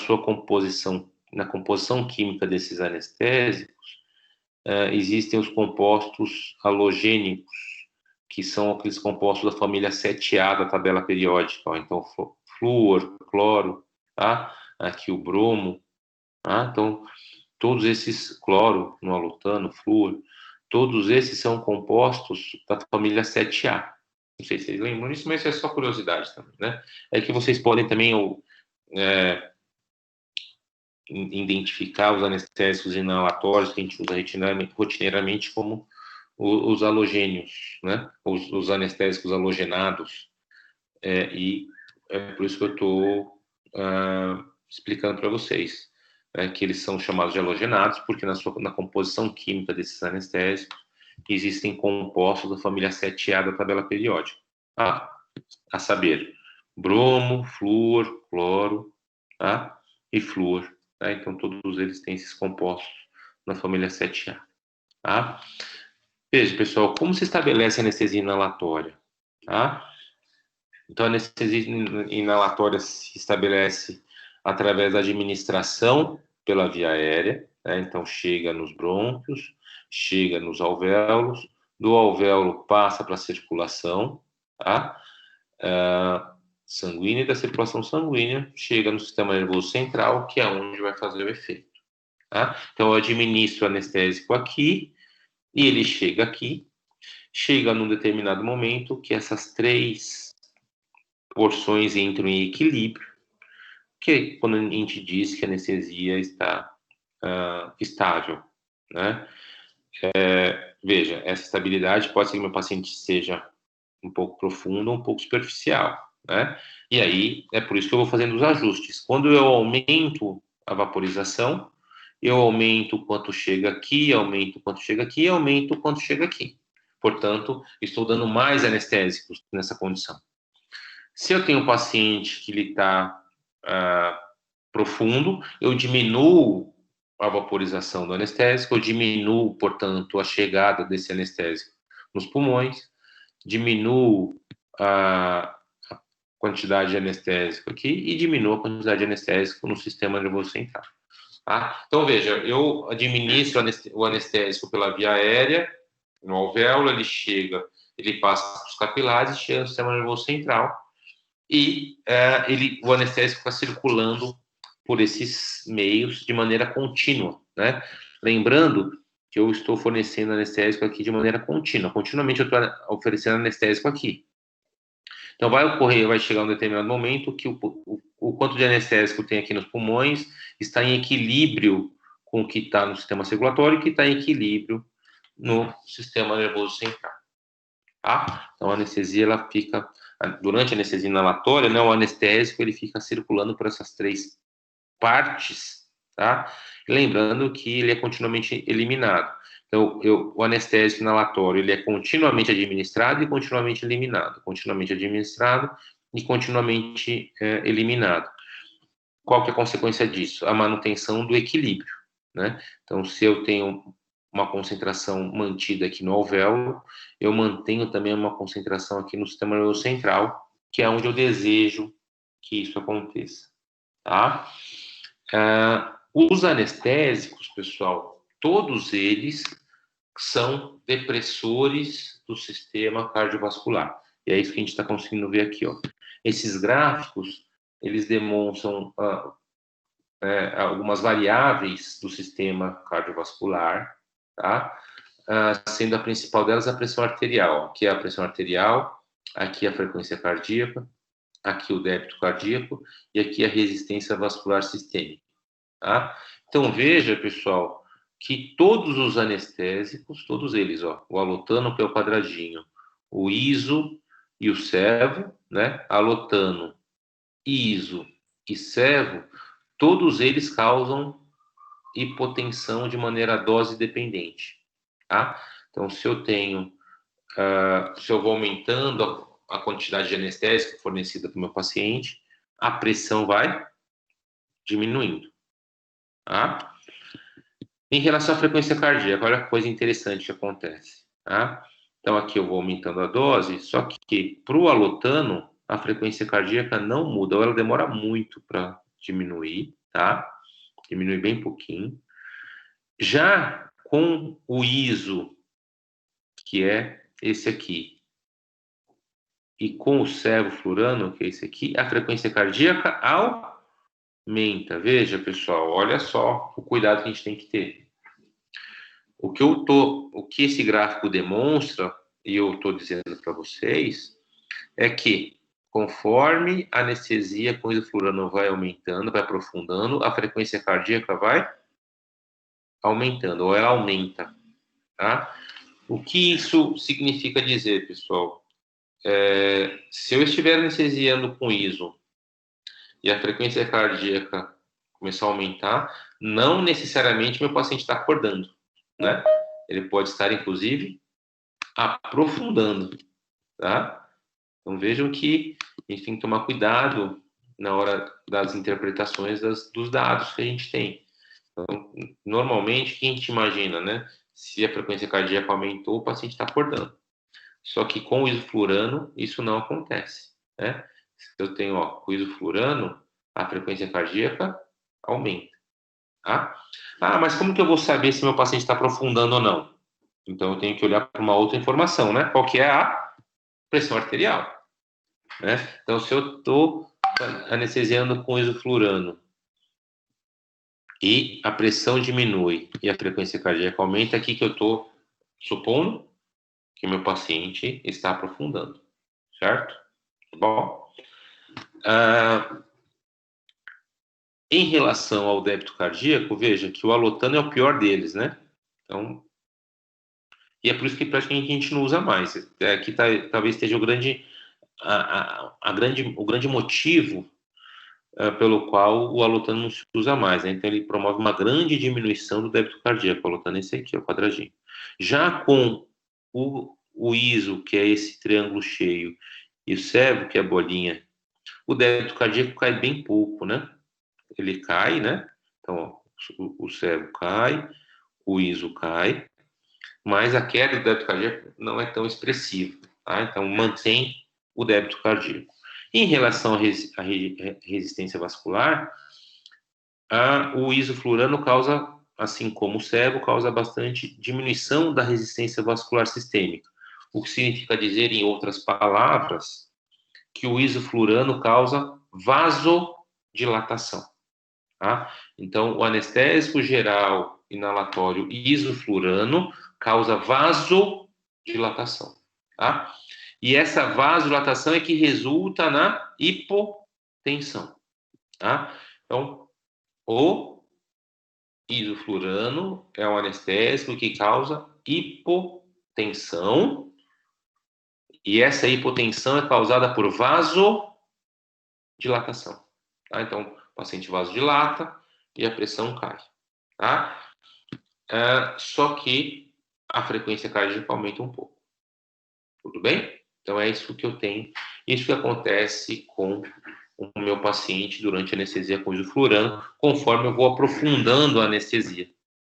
composição química desses anestésicos, existem os compostos halogênicos, que são aqueles compostos da família 7A da tabela periódica. Ó. Então, flúor, cloro, tá? Aqui o bromo, tá? Então, todos esses, cloro, no alotano, flúor, todos esses são compostos da família 7A. Não sei se vocês lembram disso, mas isso é só curiosidade também, né? É que vocês podem também identificar os anestésicos inalatórios que a gente usa rotineiramente como os halogênios, né? Os anestésicos halogenados. E é por isso que eu estou explicando para vocês que eles são chamados de halogenados, porque na composição química desses anestésicos existem compostos da família 7A da tabela periódica. A saber, bromo, flúor, cloro, tá? E flúor. Tá? Então, todos eles têm esses compostos na família 7A. Tá? Veja, pessoal, como se estabelece a anestesia inalatória? Tá? Então, a anestesia inalatória se estabelece através da administração pela via aérea. Né? Então, chega nos brônquios, chega nos alvéolos, do alvéolo passa para a circulação, tá? Sanguínea, e da circulação sanguínea chega no sistema nervoso central, que é onde vai fazer o efeito. Tá? Então, eu administro o anestésico aqui, e ele chega aqui, chega num determinado momento que essas três porções entram em equilíbrio, que é quando a gente diz que a anestesia está estável, né? Veja, essa estabilidade pode ser que meu paciente seja um pouco profundo ou um pouco superficial, né? E aí, é por isso que eu vou fazendo os ajustes. Quando eu aumento a vaporização, eu aumento o quanto chega aqui, aumento o quanto chega aqui, aumento o quanto chega aqui. Portanto, estou dando mais anestésicos nessa condição. Se eu tenho um paciente que ele está profundo, eu diminuo a vaporização do anestésico, eu diminuo, portanto, a chegada desse anestésico nos pulmões, diminuo a quantidade de anestésico aqui e diminuo a quantidade de anestésico no sistema nervoso central. Tá? Então, veja, eu administro o anestésico pela via aérea, no alvéolo, ele passa para os capilares e chega no sistema nervoso central e o anestésico está circulando por esses meios de maneira contínua, né? Lembrando que eu estou fornecendo anestésico aqui de maneira contínua. Continuamente eu estou oferecendo anestésico aqui. Então vai chegar um determinado momento que o o quanto de anestésico tem aqui nos pulmões está em equilíbrio com o que está no sistema circulatório e que está em equilíbrio no sistema nervoso central. Tá? Então, a anestesia, ela fica, durante a anestesia inalatória, né, o anestésico, ele fica circulando por essas 3 partes, tá? Lembrando que ele é continuamente eliminado. Então, o anestésico inalatório, ele é continuamente administrado e continuamente eliminado. Continuamente administrado e continuamente eliminado. Qual que é a consequência disso? A manutenção do equilíbrio, né? Então, se eu tenho uma concentração mantida aqui no alvéolo, eu mantenho também uma concentração aqui no sistema nervoso central, que é onde eu desejo que isso aconteça, tá? Os anestésicos, pessoal, todos eles são depressores do sistema cardiovascular. E é isso que a gente está conseguindo ver aqui, ó. Esses gráficos, eles demonstram algumas variáveis do sistema cardiovascular, tá? Sendo a principal delas a pressão arterial. Aqui é a pressão arterial, aqui a frequência cardíaca, aqui o débito cardíaco e aqui a resistência vascular sistêmica, tá? Então, veja, pessoal, que todos os anestésicos, todos eles, ó, o alotano, que é o quadradinho, o iso e o servo, né? Alotano, iso e servo, todos eles causam hipotensão de maneira dose dependente, tá? Então, se eu vou aumentando a quantidade de anestésico fornecida para o meu paciente, a pressão vai diminuindo, tá? Em relação à frequência cardíaca, olha que coisa interessante que acontece, tá? Então, aqui eu vou aumentando a dose, só que para o alotano, a frequência cardíaca não muda, ou ela demora muito para diminuir, tá? Diminui bem pouquinho. Já com o ISO, que é esse aqui, e com o sevoflurano, que é esse aqui, a frequência cardíaca aumenta. Veja, pessoal, olha só o cuidado que a gente tem que ter. O que esse gráfico demonstra, e eu estou dizendo para vocês, é que conforme a anestesia com isoflurano vai aumentando, vai aprofundando, a frequência cardíaca vai aumentando, ou ela aumenta, tá? O que isso significa dizer, pessoal? Se eu estiver anestesiando com ISO e a frequência cardíaca começar a aumentar, não necessariamente meu paciente está acordando, né? Ele pode estar, inclusive, aprofundando, tá? Então, vejam que a gente tem que tomar cuidado na hora das interpretações dos dados que a gente tem. Então, normalmente, o que a gente imagina, né? Se a frequência cardíaca aumentou, o paciente está acordando. Só que com o isoflurano, isso não acontece, né? Se eu tenho, com o isoflurano, a frequência cardíaca aumenta, tá? Mas como que eu vou saber se meu paciente está aprofundando ou não? Então, eu tenho que olhar para uma outra informação, né? Qual que é a pressão arterial, né? Então, se eu estou anestesiando com isoflurano e a pressão diminui e a frequência cardíaca aumenta, aqui que eu estou supondo que o meu paciente está aprofundando, certo? Bom, em relação ao débito cardíaco, veja que o alotano é o pior deles, né? Então, e é por isso que praticamente a gente não usa mais. Aqui talvez esteja o grande motivo pelo qual o alotano não se usa mais, né? Então, ele promove uma grande diminuição do débito cardíaco. O alotano é esse aqui, o quadradinho. Já com o ISO, que é esse triângulo cheio, e o servo, que é a bolinha, o débito cardíaco cai bem pouco, né? Ele cai, né? Então, o servo cai, o ISO cai, mas a queda do débito cardíaco não é tão expressiva, tá? Então, mantém o débito cardíaco. Em relação à resistência vascular, o isoflurano causa, assim como o servo, causa bastante diminuição da resistência vascular sistêmica. O que significa dizer, em outras palavras, que o isoflurano causa vasodilatação, tá? Então, o anestésico geral inalatório isoflurano causa vasodilatação, tá? E essa vasodilatação é que resulta na hipotensão, tá? Então, o isoflurano é um anestésico que causa hipotensão, e essa hipotensão é causada por vasodilatação, tá? Então, o paciente vasodilata e a pressão cai, tá? Só que a frequência cardíaca aumenta um pouco. Tudo bem? Então, é isso que eu tenho. Isso que acontece com o meu paciente durante a anestesia com isoflurano, conforme eu vou aprofundando a anestesia,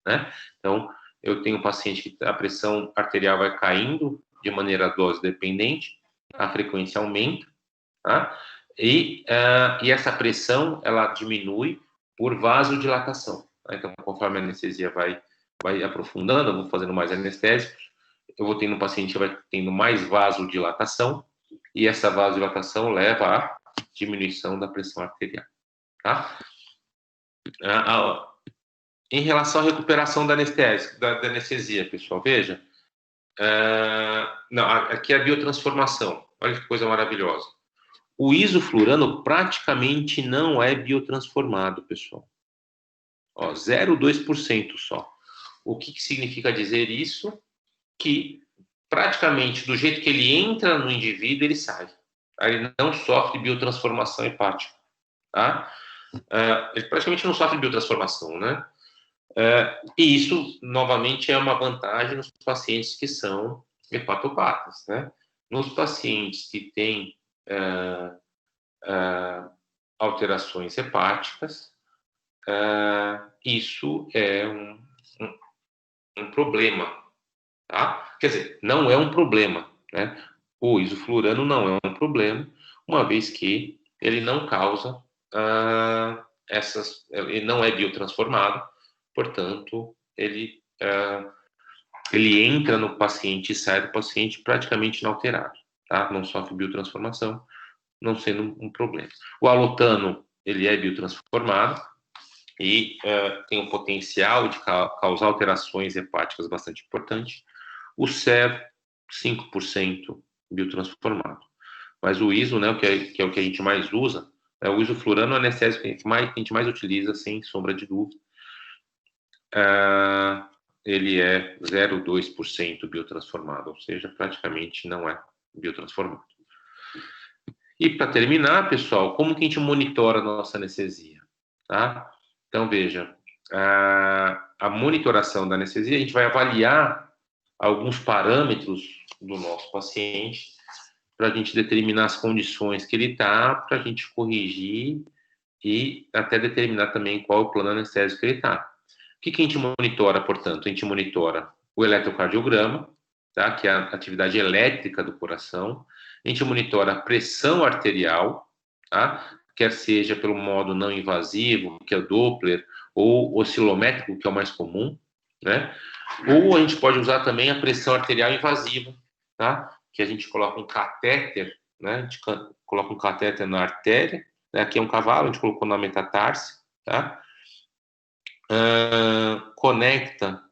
né? Então, eu tenho um paciente que a pressão arterial vai caindo de maneira dose dependente, a frequência aumenta, tá? E essa pressão, ela diminui por vasodilatação, tá? Então, conforme a anestesia vai aprofundando, eu vou fazendo mais anestésicos, eu vou tendo um paciente que vai tendo mais vasodilatação, e essa vasodilatação leva à diminuição da pressão arterial, tá? Em relação à recuperação da anestesia, pessoal, veja, não, aqui é a biotransformação, olha que coisa maravilhosa. O isoflurano praticamente não é biotransformado, pessoal. Ó, 0,2% só. O que significa dizer isso? Que praticamente do jeito que ele entra no indivíduo, ele sai. Ele não sofre biotransformação hepática, tá? Ele praticamente não sofre biotransformação, né? E isso, novamente, é uma vantagem nos pacientes que são hepatopatas, né? Nos pacientes que têm alterações hepáticas, isso é um problema, tá? Quer dizer, não é um problema, né? O isoflurano não é um problema, uma vez que ele não causa ele não é biotransformado, portanto, ele entra no paciente e sai do paciente praticamente inalterado, tá? Não sofre biotransformação, não sendo um problema. O alotano, ele é biotransformado e tem um potencial de causar alterações hepáticas bastante importante. O SER, 5% biotransformado. Mas o ISO, né, que é o que a gente mais usa, o isoflurano é o anestésico que a gente mais utiliza, sem sombra de dúvida. Ele é 0,2% biotransformado, ou seja, praticamente não é biotransformado. E para terminar, pessoal, como que a gente monitora a nossa anestesia? Tá? Então, veja, a monitoração da anestesia, a gente vai avaliar alguns parâmetros do nosso paciente para a gente determinar as condições que ele está, para a gente corrigir e até determinar também qual é o plano anestésico que ele está. O que a gente monitora, portanto? A gente monitora o eletrocardiograma, tá? Que é a atividade elétrica do coração. A gente monitora a pressão arterial, tá? Quer seja pelo modo não invasivo, que é o Doppler, ou oscilométrico, que é o mais comum, né? Ou a gente pode usar também a pressão arterial invasiva, tá? Que a gente coloca um catéter, né? A gente coloca um catéter na artéria, né? Aqui é um cavalo, a gente colocou na metatarse, tá? Conecta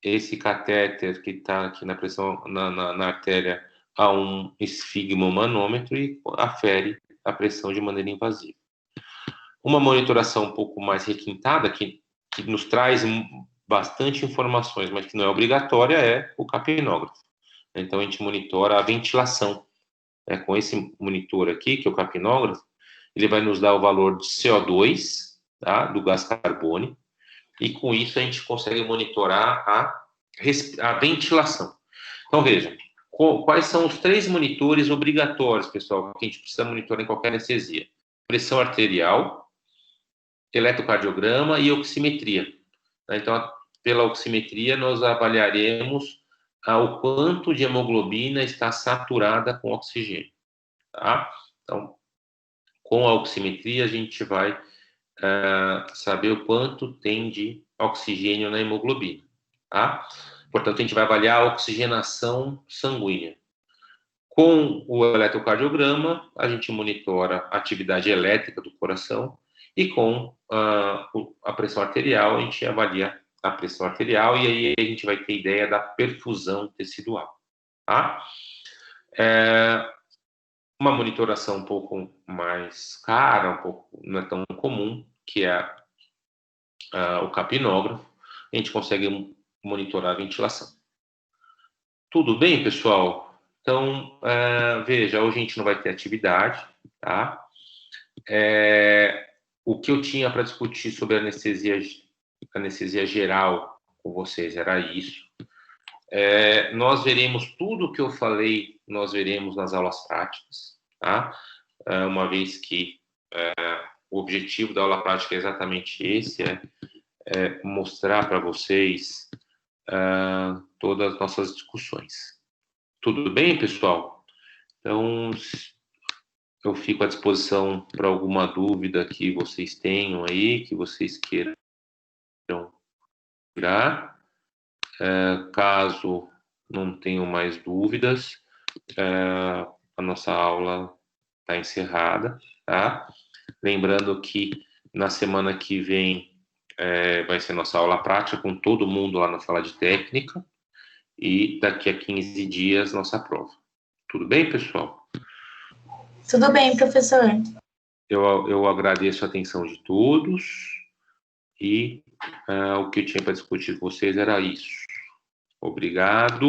esse catéter que está aqui na pressão na artéria a um esfigmomanômetro e afere a pressão de maneira invasiva. Uma monitoração um pouco mais requintada, que nos traz bastante informações, mas que não é obrigatória, é o capnógrafo. Então, a gente monitora a ventilação. Com esse monitor aqui, que é o capnógrafo, ele vai nos dar o valor de CO2, tá, do gás carbônico, e com isso a gente consegue monitorar a ventilação. Então, veja, quais são os 3 monitores obrigatórios, pessoal, que a gente precisa monitorar em qualquer anestesia? Pressão arterial, eletrocardiograma e oximetria. Então, pela oximetria, nós avaliaremos o quanto de hemoglobina está saturada com oxigênio, tá? Então, com a oximetria, a gente vai saber o quanto tem de oxigênio na hemoglobina, tá? Portanto, a gente vai avaliar a oxigenação sanguínea. Com o eletrocardiograma, a gente monitora a atividade elétrica do coração e com a pressão arterial, a gente avalia a pressão arterial e aí a gente vai ter ideia da perfusão tecidual, tá? uma monitoração um pouco mais cara, um pouco, não é tão comum, que é o capnógrafo. A gente consegue monitorar a ventilação. Tudo bem, pessoal? Então, veja, hoje a gente não vai ter atividade, tá? O que eu tinha para discutir sobre anestesia geral com vocês era isso. Nós veremos tudo o que eu falei, nós veremos nas aulas práticas, tá? Uma vez que o objetivo da aula prática é exatamente esse, mostrar para vocês todas as nossas discussões. Tudo bem, pessoal? Então, eu fico à disposição para alguma dúvida que vocês tenham aí, que vocês queiram tirar. Caso não tenham mais dúvidas, a nossa aula está encerrada, tá? Lembrando que na semana que vem vai ser nossa aula prática com todo mundo lá na sala de técnica e daqui a 15 dias nossa prova. Tudo bem, pessoal? Tudo bem, professor. Eu agradeço a atenção de todos e o que eu tinha para discutir com vocês era isso. Obrigado.